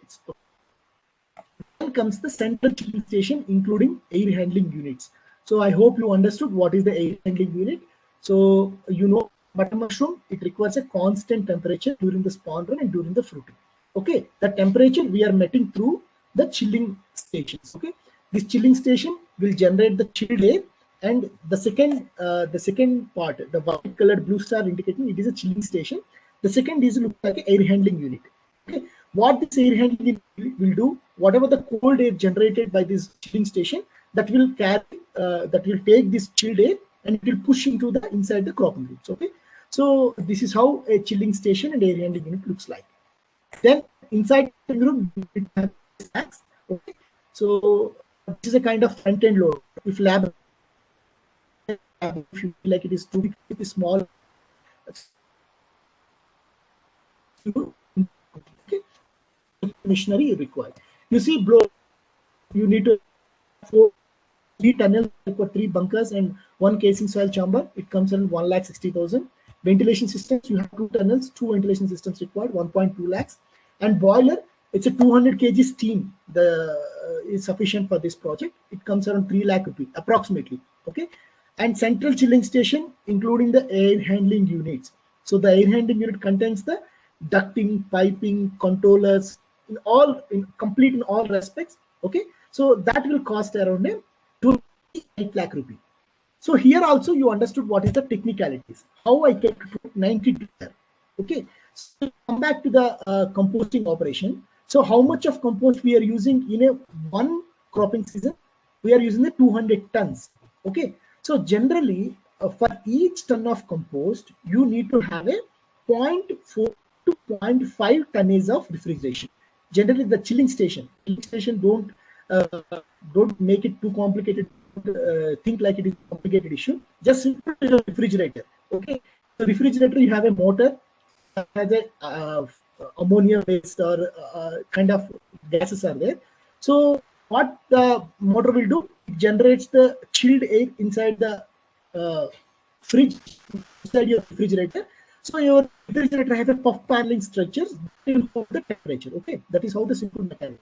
Then comes the central chilling station, including air handling units. So I hope you understood what is the air handling unit. So you know, button mushroom, it requires a constant temperature during the spawn run and during the fruiting. Okay, the temperature we are meeting through the chilling stations. Okay, this chilling station will generate the chilled air, and the second part, the white colored blue star indicating it is a chilling station. The second is look like an air handling unit. Okay, what this air handling unit will do, whatever the cold air generated by this chilling station, that will carry, that will take this chilled air and it will push into the inside the cropping rooms. Okay, so this is how a chilling station and air handling unit looks like. Then inside the room, it has stacks. Okay, so this is a kind of front end load. If lab, if you feel like it is too big, it is small. Okay, machinery required. You see, blow. You need to 3 tunnels for 3 bunkers and 1 casing soil chamber. It comes in 1,60,000. Ventilation systems, you have 2 tunnels, 2 ventilation systems required, 1.2 lakhs. And boiler, it's a 200 kg steam. Is sufficient for this project. It comes around 3 lakh rupees approximately. Okay, and central chilling station, including the air handling units. So the air handling unit contains the ducting, piping, controllers, complete in all respects. Okay, so that will cost around 28 lakh rupee. So here also you understood what is the technicalities, how I get to 90 there. Okay, so come back to the composting operation. So how much of compost we are using in a one cropping season? We are using the 200 tons. Okay, so generally for each ton of compost, you need to have a 0.4 to 0.5 tonnage of refrigeration. Generally, the chilling station don't make it too complicated. Think like it is a complicated issue. Just simple refrigerator. Okay, the refrigerator, you have a motor, has a ammonia based or kind of gases are there. So what the motor will do, it generates the chilled air inside the fridge, inside your refrigerator. So your refrigerator has a puff paneling structures that will hold the temperature. Okay, that is how the simple mechanism.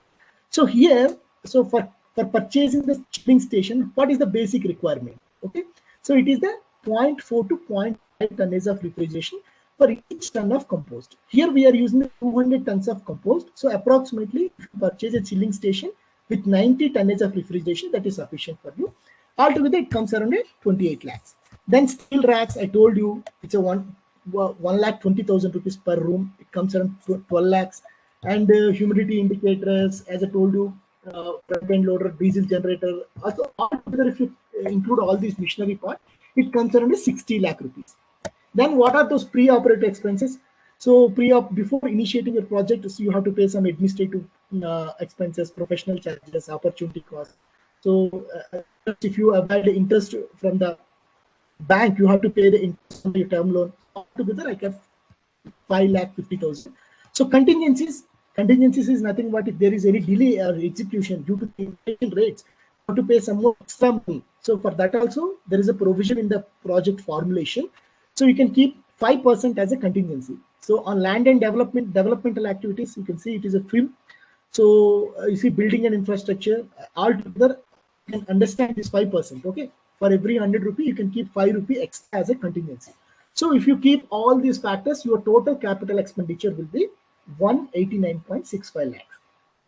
So here, so for purchasing the chilling station, what is the basic requirement? Okay, so it is the 0.4 to 0.5 tonnage of refrigeration for each ton of compost. Here we are using the 200 tons of compost. So approximately, if you purchase a chilling station with 90 tonnage of refrigeration, that is sufficient for you. Altogether, it comes around 28 lakhs. Then steel racks, I told you, it's a 1,20,000 rupees per room. It comes around 12 lakhs. And humidity indicators, as I told you, front end loader, diesel generator. Also, altogether, if you include all these machinery part, it comes around 60 lakh rupees. Then what are those pre-operative expenses? So before initiating your project, so you have to pay some administrative expenses, professional charges, opportunity costs. So if you avoid the interest from the bank, you have to pay the interest on your term loan. Altogether, I get 5,50,000. So contingencies is nothing but if there is any delay or execution due to the inflation rates, you have to pay some more extra money. So for that also, there is a provision in the project formulation. So you can keep 5% as a contingency. So on land and developmental activities, you can see it is a film. So you see building and infrastructure, altogether you can understand this 5%. Okay, for every 100 rupee, you can keep 5 rupee extra as a contingency. So if you keep all these factors, your total capital expenditure will be 189.65 lakhs.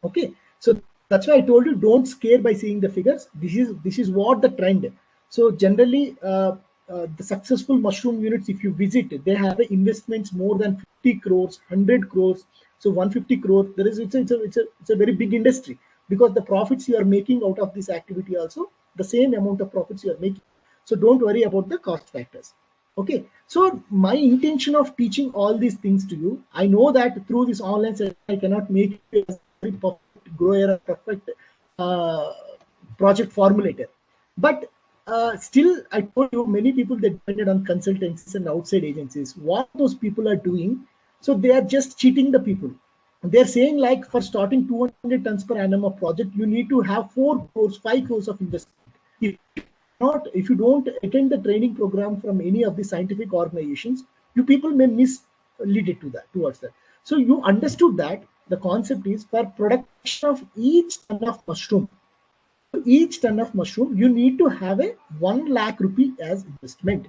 Okay, so that's why I told you don't scare by seeing the figures. This is what the trend. So generally, the successful mushroom units, if you visit, they have investments more than 50 crores, 100 crores. So 150 crore. It's a very big industry because the profits you are making out of this activity also the same amount of profits you are making. So don't worry about the cost factors. Okay, so my intention of teaching all these things to you, I know that through this online session, I cannot make you a very perfect grower, a perfect project formulator. But still, I told you many people that depended on consultancies and outside agencies. What those people are doing, so they are just cheating the people. They're saying like for starting 200 tons per annum of project, you need to have 4 crores, 5 crores of investment. If you don't attend the training program from any of the scientific organizations, you people may mislead it towards that. So you understood that the concept is for production of each ton of mushroom. Each ton of mushroom, you need to have a 1 lakh rupee as investment.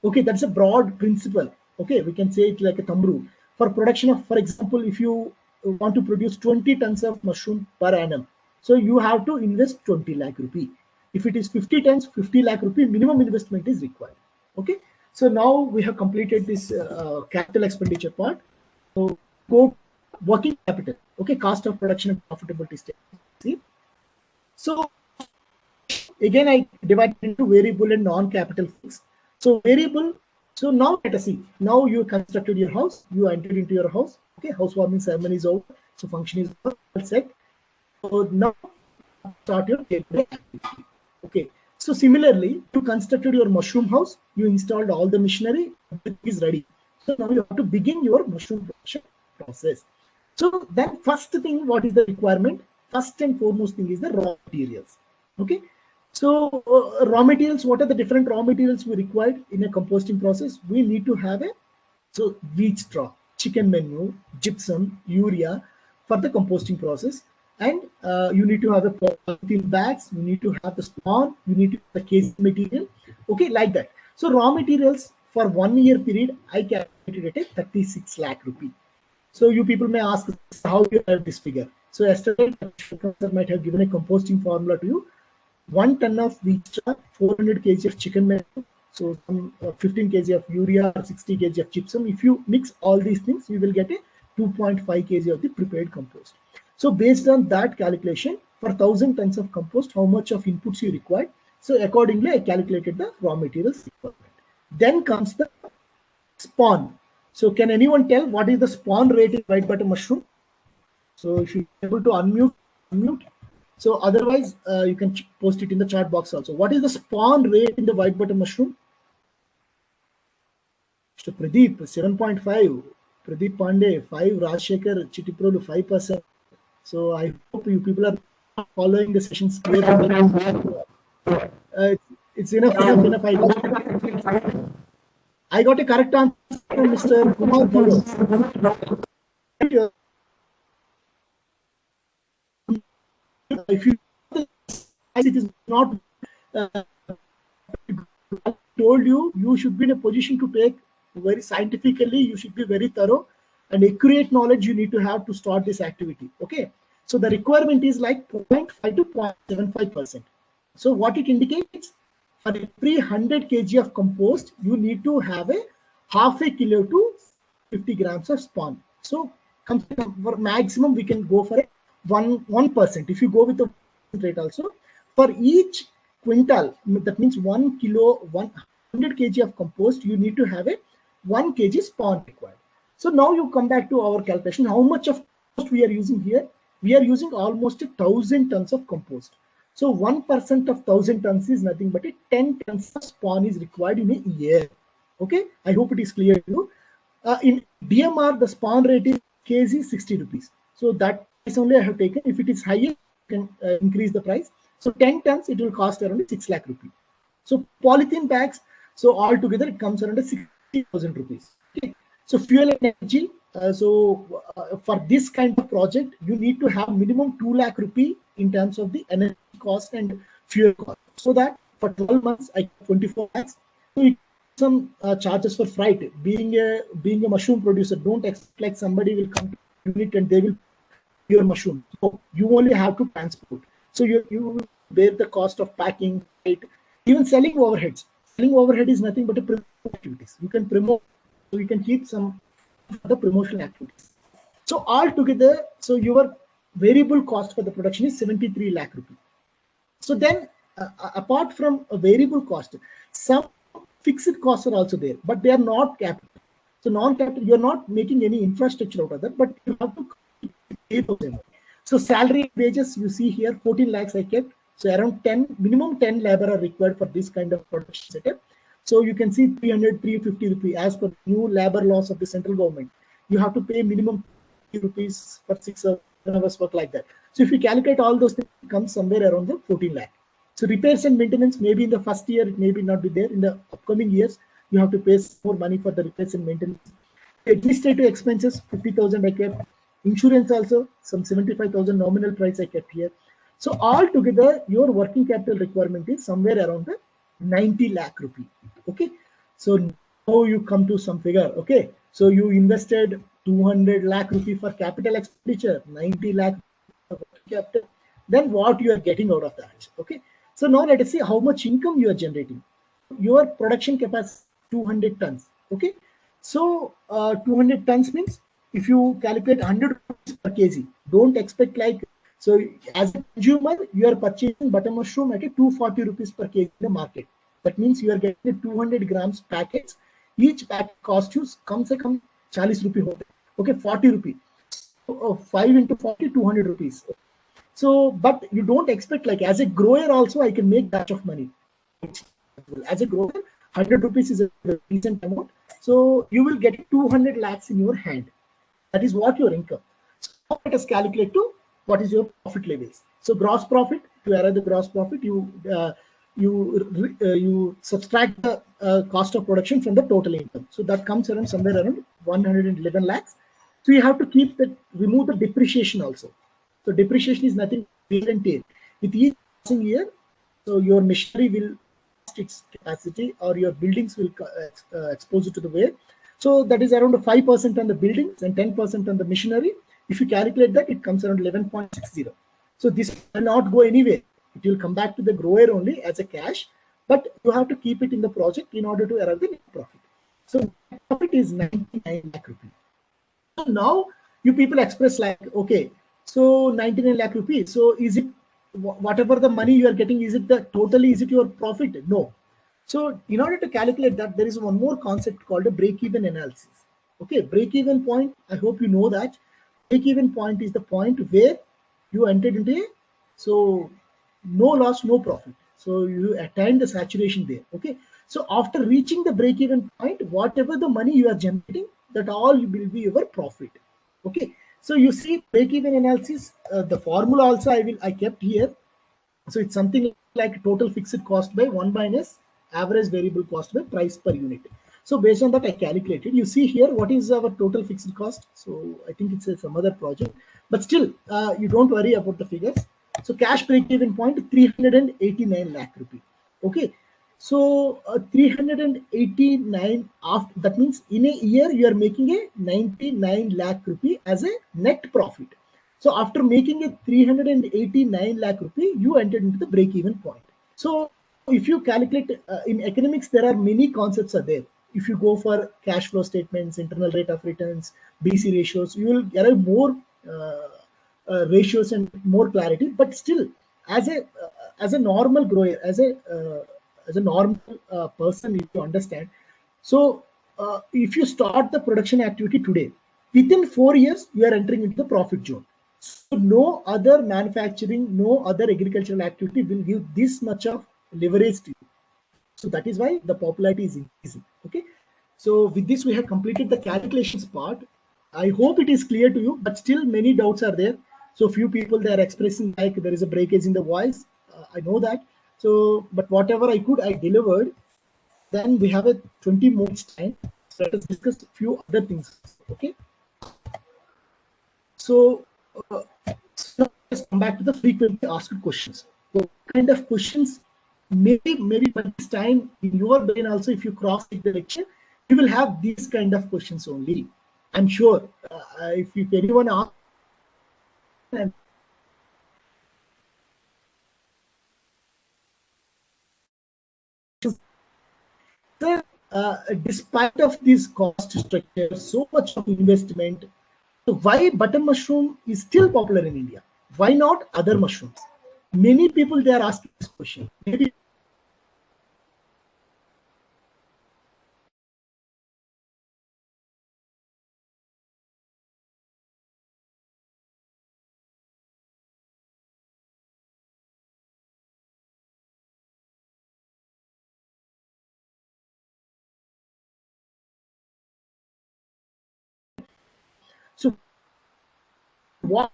Okay, that's a broad principle. Okay, we can say it like a thumb rule. For production of, for example, if you want to produce 20 tons of mushroom per annum, so you have to invest 20 lakh rupee. If it is 50 tons, 50 lakh rupee minimum investment is required. Okay, so now we have completed this capital expenditure part. So go working capital. Okay, cost of production and profitability statement. See, so again I divided into variable and non-capital fixed. So variable. So now let us see. Now you constructed your house. You entered into your house. Okay, housewarming ceremony is over. So function is all set. So now start your day-to-day activity. Okay, so similarly, you constructed your mushroom house, you installed all the machinery, everything is ready. So now you have to begin your mushroom production process. So then first thing, what is the requirement? First and foremost thing is the raw materials. Okay, so raw materials, what are the different raw materials we required in a composting process? We need to have so wheat straw, chicken manure, gypsum, urea for the composting process. And you need to have a polythene bags, you need to have the spawn, you need to have the case material, okay, like that. So raw materials for 1 year period, I calculated it at 36 lakh rupee. So you people may ask how you have this figure. So yesterday, professor might have given a composting formula to you. 1 ton of wheat straw, 400 kg of chicken manure, so some 15 kg of urea, 60 kg of gypsum. If you mix all these things, you will get a 2.5 kg of the prepared compost. So based on that calculation, for 1000 tons of compost, how much of inputs you require? So accordingly, I calculated the raw materials requirement. Then comes the spawn. So can anyone tell what is the spawn rate in white button mushroom? So if you're able to unmute. So otherwise, you can post it in the chat box also. What is the spawn rate in the white button mushroom? Mr. Pradeep, 7.5. Pradeep Pandey, 5. Rajshekhar, Chittiprolu, 5%. So I hope you people are following the sessions clearly. It's enough. I got a correct answer from Mr. Kumar. If you it is not told you, you should be in a position to take very scientifically, you should be very thorough and accurate knowledge you need to have to start this activity. Okay, so the requirement is like 0.5 to 0.75%. So what it indicates, for every 100 kg of compost, you need to have a half a kilo to 50 grams of spawn. So for maximum we can go for 1%. If you go with the rate also, for each quintal, that means 1 kilo, 100 kg of compost, you need to have a 1 kg spawn required. So now you come back to our calculation. How much of compost we are using here? We are using almost 1,000 tons of compost. So 1% of 1,000 tons is nothing but 10 tons of spawn is required in a year. Okay, I hope it is clear to you. In DMR, the spawn rate is kg 60 rupees. So that price only I have taken. If it is higher, you can increase the price. So 10 tons, it will cost around 6 lakh rupees. So polythene bags, so altogether it comes around 60,000 rupees. Okay. So fuel and energy. For this kind of project, you need to have minimum 2 lakh rupee in terms of the energy cost and fuel cost. So that for 12 months, I 24 lakhs. So some charges for freight. Being a mushroom producer, don't expect like somebody will come to unit and they will your mushroom. So you only have to transport. So you bear the cost of packing, right? Even selling overheads. Selling overhead is nothing but a promotion activities. You can promote, so you can keep some for the promotional activities. So altogether, so your variable cost for the production is 73 lakh rupees. So then, apart from a variable cost, some fixed costs are also there, but they are not capital. So non-capital, you're not making any infrastructure out of that, but you have to pay them. So salary wages, you see here, 14 lakhs I kept. So around 10, minimum 10 labor are required for this kind of production setup. So you can see 300, 350 rupees as per new labor laws of the central government. You have to pay minimum rupees for 6 hours work like that. So if you calculate all those things, it comes somewhere around the 14 lakh. So repairs and maintenance, maybe in the first year, it may be not be there. In the upcoming years, you have to pay more money for the repairs and maintenance. Administrative expenses, 50,000 I kept. Insurance also, some 75,000 nominal price I kept here. So altogether, your working capital requirement is somewhere around the 90 lakh rupee. Okay. So now you come to some figure. Okay. So you invested 200 lakh rupee for capital expenditure, 90 lakh capital. Then what you are getting out of that? Okay. So now let us see how much income you are generating. Your production capacity 200 tons. Okay. So 200 tons means if you calculate 100 rupees per kg, don't expect like, so as a consumer, you are purchasing butter mushroom at a 240 rupees per kg in the market. That means you are getting a 200 grams packets. Each packet costs you come se come 40 rupees. Okay, 40 rupees. So, 5 into 40, 200 rupees. So, but you don't expect like as a grower also, I can make that of money. As a grower, 100 rupees is a decent amount. So you will get 200 lakhs in your hand. That is what your income. So let us calculate to what is your profit levels. So gross profit, to arrive the gross profit, you subtract the cost of production from the total income. So that comes around somewhere around 111 lakhs. So you have to keep that, remove the depreciation also. So depreciation is nothing wear and tear. With each passing year, so your machinery will lost its capacity or your buildings will expose it to the wear. So that is around 5% on the buildings and 10% on the machinery. If you calculate that, it comes around 11.60. So this will not go anywhere. It will come back to the grower only as a cash, but you have to keep it in the project in order to arrive the net profit. So net profit is 99 lakh rupees. So now you people express like, okay, so 99 lakh rupees. So is it whatever the money you are getting, is it the totally, is it your profit? No. So in order to calculate that, there is one more concept called a break-even analysis. Okay, break-even point, I hope you know that. Break-even point is the point where you entered into a, so no loss, no profit. So you attain the saturation there. Okay, so after reaching the break-even point, whatever the money you are generating, that all will be your profit. Okay, so you see break-even analysis, the formula also I kept here. So it's something like total fixed cost by 1 minus average variable cost by price per unit. So based on that, I calculated. You see here what is our total fixed cost. So I think it's some other project, but still you don't worry about the figures. So cash break-even point 389 lakh rupee. Okay, so 389 after, that means in a year you are making a 99 lakh rupee as a net profit. So after making a 389 lakh rupee, you entered into the break-even point. So if you calculate in economics, there are many concepts are there. If you go for cash flow statements, internal rate of returns, BC ratios, you will arrive more ratios and more clarity. But still, as a normal grower, as a normal person, if you understand. So if you start the production activity today, within 4 years, you are entering into the profit zone. So no other manufacturing, no other agricultural activity will give this much of leverage to you. So that is why the popularity is increasing. Okay. So with this, we have completed the calculations part. I hope it is clear to you, but still many doubts are there. So few people, they are expressing like there is a breakage in the voice. I know that. So, but whatever I could, I delivered. Then we have a 20 minutes time. So let us discuss a few other things. Okay. So now let's come back to the frequently asked questions. So what kind of questions? Maybe by this time in your brain also, if you cross the lecture, you will have these kind of questions only. I'm sure if anyone asks, despite of this cost structure, so much of investment, so why button mushroom is still popular in India? Why not other mushrooms? Many people, they are asking this question. Maybe so. What?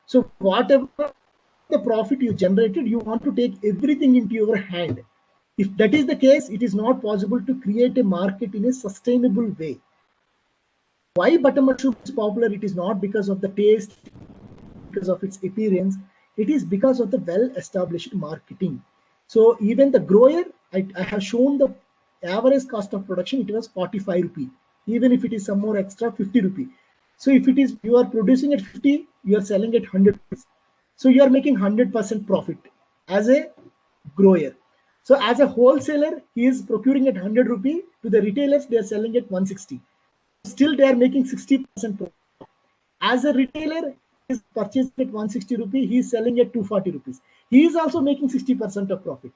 So whatever the profit you generated, you want to take everything into your hand. If that is the case, it is not possible to create a market in a sustainable way. Why butter mushroom is popular? It is not because of the taste, because of its appearance. It is because of the well-established marketing. So even the grower, I have shown the average cost of production. It was 45 rupee. Even if it is some more extra, 50 rupee. So if it is you are producing at 50, you are selling at 100 rupees. So you are making 100% profit as a grower. So as a wholesaler, he is procuring at 100 rupee. To the retailers, they are selling at 160. Still, they are making 60% profit. As a retailer, he is purchasing at 160 rupees. He is selling at 240 rupees. He is also making 60% of profit.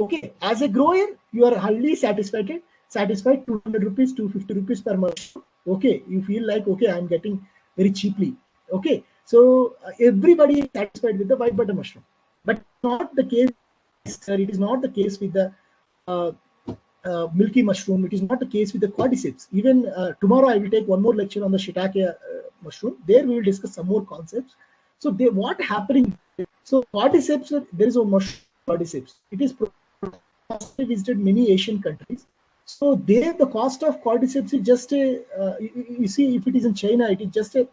Okay, as a grower, you are highly satisfied 200 rupees, 250 rupees per month. Okay, you feel like, okay, I'm getting very cheaply. Okay, so everybody is satisfied with the white butter mushroom, but not the case, sir. It is not the case with the milky mushroom. It is not the case with the cordyceps. Even tomorrow, I will take one more lecture on the shiitake mushroom. There we will discuss some more concepts. So what happening? So cordyceps, there is a mushroom cordyceps. It is visited many Asian countries. So there, the cost of cordyceps is just a, you see, if it is in China, it is just a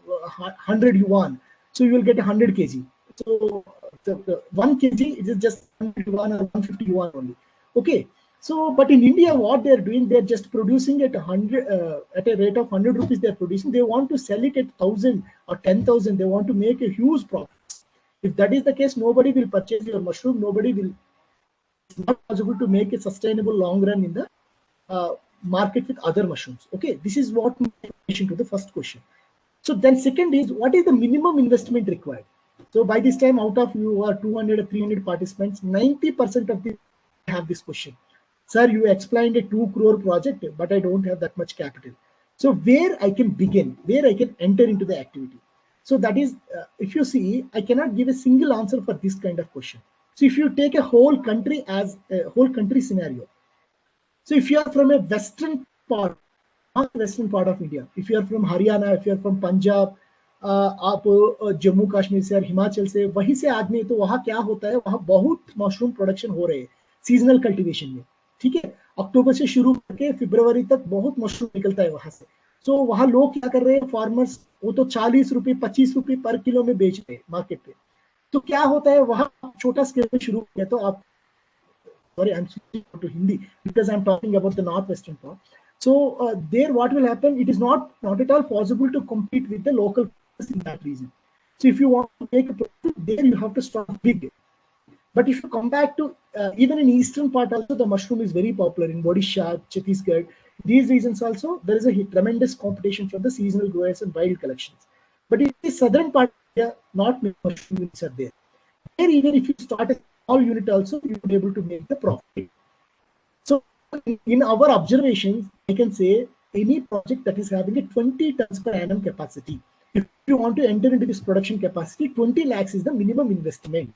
100 yuan. So you will get 100 kg. So the 1 kg, it is just 100 yuan or 150 yuan only. Okay. So, but in India, what they are doing, they are just producing at 100 at a rate of 100 rupees. They are producing. They want to sell it at 1,000 or 10,000. They want to make a huge profit. If that is the case, nobody will purchase your mushroom. Nobody will. It's not possible to make a sustainable long run in the market with other mushrooms. Okay, this is what in relation to the first question. So then second is, what is the minimum investment required? So by this time, out of you are 200 or 300 participants, 90% of them have this question. Sir, you explained a 2 crore project, but I don't have that much capital. So where I can begin, where I can enter into the activity. So that is, if you see, I cannot give a single answer for this kind of question. So if you take a whole country as a whole country scenario, so if you are from a western part, not western part of India, if you are from Haryana, if you are from Punjab, आप जम्मू कश्मीर से और हिमाचल से, वहीं से आदमी, तो वहाँ क्या होता है, वहाँ बहुत मशरूम प्रोडक्शन हो रहे हैं सीजनल कल्टीवेशन में. ठीक है, अक्टूबर से शुरू करके फरवरी तक बहुत मशरूम निकलता है वहां से. तो वहां लोग क्या कर रहे हैं, फार्मर्स, वो तो 40 रुपए 25 रुपए पर किलो में बेच रहे हैं मार्केट पे. तो क्या होता है, वहां छोटा स्केल में शुरू किया, तो आप, sorry, I'm switching to Hindi because I'm talking about the northwestern part. So there, what will happen? It is not at all possible to compete with the local in that region. So if you want to make a profit, there you have to start big. But if you come back to even in eastern part also, the mushroom is very popular in Odisha, Chhattisgarh. These regions also, there is a tremendous competition for the seasonal growers and wild collections. But in the southern part, not many mushroom units are there. There, even if you start a small unit also, you will be able to make the profit. So in our observations, I can say any project that is having a 20 tons per annum capacity, if you want to enter into this production capacity, 20 lakhs is the minimum investment.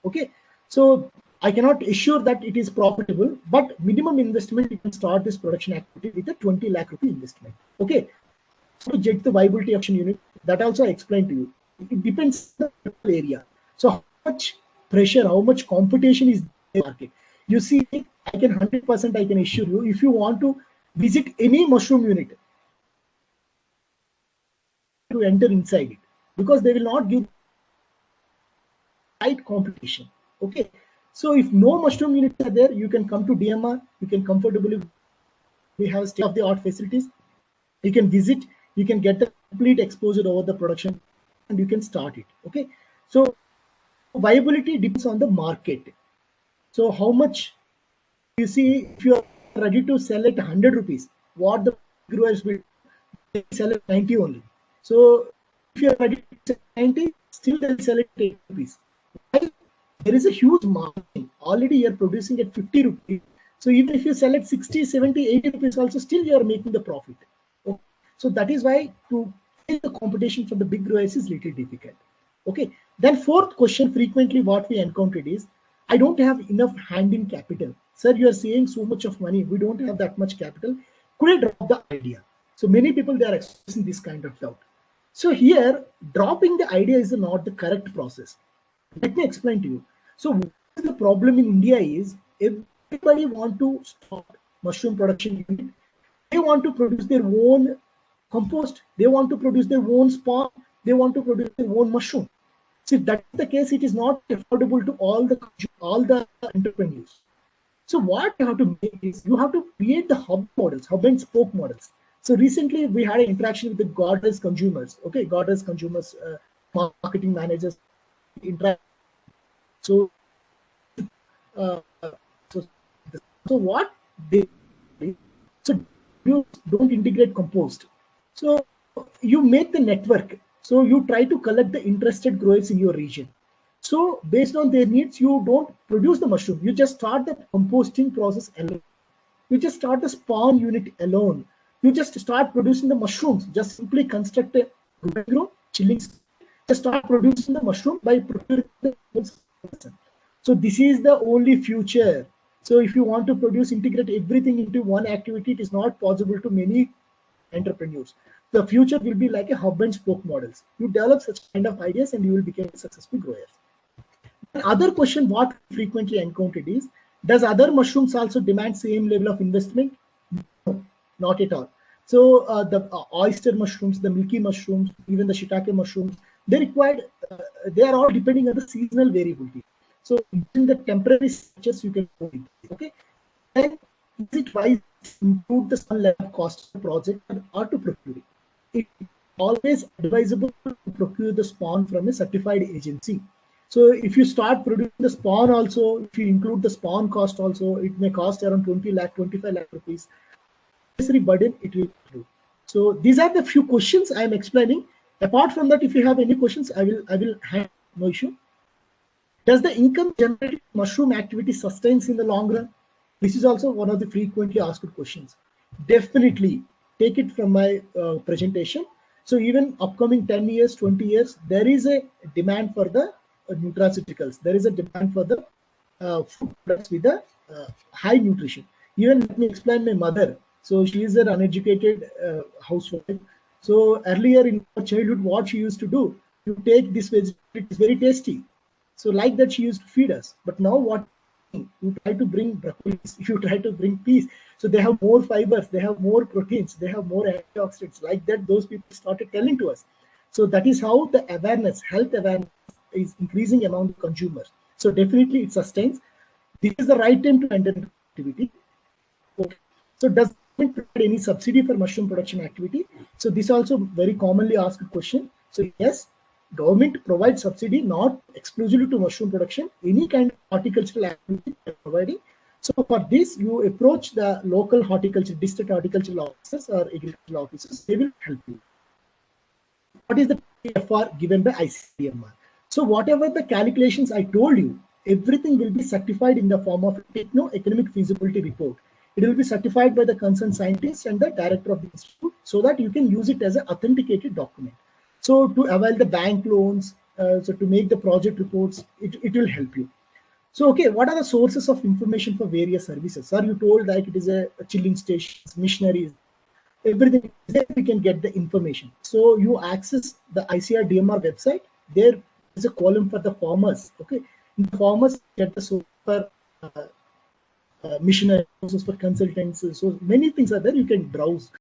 Okay, so I cannot assure that it is profitable, but minimum investment, you can start this production activity with a 20 lakh rupee investment. Okay, so to judge the viability of an unit, that also I explained to you. It depends on the area. So how much pressure, how much competition is in the market? You see, I can 100% I can assure you, if you want to visit any mushroom unit, to enter inside it, because they will not give right competition. Okay, so if no mushroom units are there, you can come to DMR, you can comfortably, we have state of the art facilities, you can visit, you can get the complete exposure over the production, and you can start it. Okay, so viability depends on the market. So how much, you see, if you are ready to sell at 100 rupees, what the growers will sell at 90 only. So if you are ready to sell 90, still they'll sell it at 80 rupees. Why? There is a huge margin. Already you are producing at 50 rupees. So even if you sell at 60, 70, 80 rupees also, still you are making the profit. Okay. So that is why to take the competition from the big growers is little difficult. Okay. Then fourth question frequently what we encountered is, I don't have enough hand in capital. Sir, you are saying so much of money. We don't have that much capital. Could I drop the idea? So many people, they are expressing this kind of doubt. So here, dropping the idea is not the correct process. Let me explain to you. So what is the problem in India is, everybody want to start mushroom production unit. They want to produce their own compost. They want to produce their own spawn. They want to produce their own mushroom. So if that is the case, it is not affordable to all the entrepreneurs. So what you have to make is, you have to create the hub models, hub and spoke models. So recently we had an interaction with the Goddess consumers. Okay, Goddess consumers, marketing managers interact. So, uh, so, so what they, so you don't integrate compost. So you make the network. So you try to collect the interested growers in your region. So based on their needs, you don't produce the mushroom. You just start the composting process alone. You just start the spawn unit alone. You just start producing the mushrooms. Just simply construct a grow chilling. Just start producing the mushroom by procuring the. So this is the only future. So if you want to produce, integrate everything into one activity, it is not possible to many entrepreneurs. The future will be like a hub and spoke models. You develop such kind of ideas and you will become successful growers. Other question what frequently encountered is, does other mushrooms also demand same level of investment? No, not at all. So the oyster mushrooms, the milky mushrooms, even the shiitake mushrooms, they required, they are all depending on the seasonal variability. So in the temporary structures you can go into, okay? And is it wise to include the sun lab cost of the project or to procure it? It's always advisable to procure the spawn from a certified agency. So if you start producing the spawn also, if you include the spawn cost also, it may cost around 20 lakh, 25 lakh rupees. Necessary burden it will do. So these are the few questions I am explaining. Apart from that, if you have any questions, I will have no issue. Does the income generated mushroom activity sustains in the long run? This is also one of the frequently asked questions. Definitely take it from my presentation. So even upcoming 10 years, 20 years, there is a demand for the nutraceuticals. There is a demand for the food products with the high nutrition. Even let me explain my mother. So she is an uneducated housewife. So earlier in her childhood, what she used to do, you take this vegetable, it is very tasty. So like that she used to feed us. But now what you try to bring broccolis, you try to bring peas. So they have more fibers, they have more proteins, they have more antioxidants. Like that, those people started telling to us. So that is how the awareness, health awareness is increasing among consumers. So definitely it sustains. This is the right time to enter into activity. Okay. So does government provide any subsidy for mushroom production activity? So this also very commonly asked question. So yes, government provides subsidy not exclusively to mushroom production, any kind of horticultural activity they are providing. So for this, you approach the local horticulture, district horticultural officers or agricultural officers, they will help you. What is the TFR given by ICMR? So whatever the calculations I told you, everything will be certified in the form of a techno-economic feasibility report. It will be certified by the concerned scientist and the director of the institute so that you can use it as an authenticated document. So to avail the bank loans, so to make the project reports, it will help you. So, okay, what are the sources of information for various services? Sir, you told like it is a chilling stations, missionaries, everything is there, we can get the information. So you access the ICR DMR website. There is a column for the farmers. Okay, in the farmers get the source for missionary sources for consultants. So many things are there. You can browse.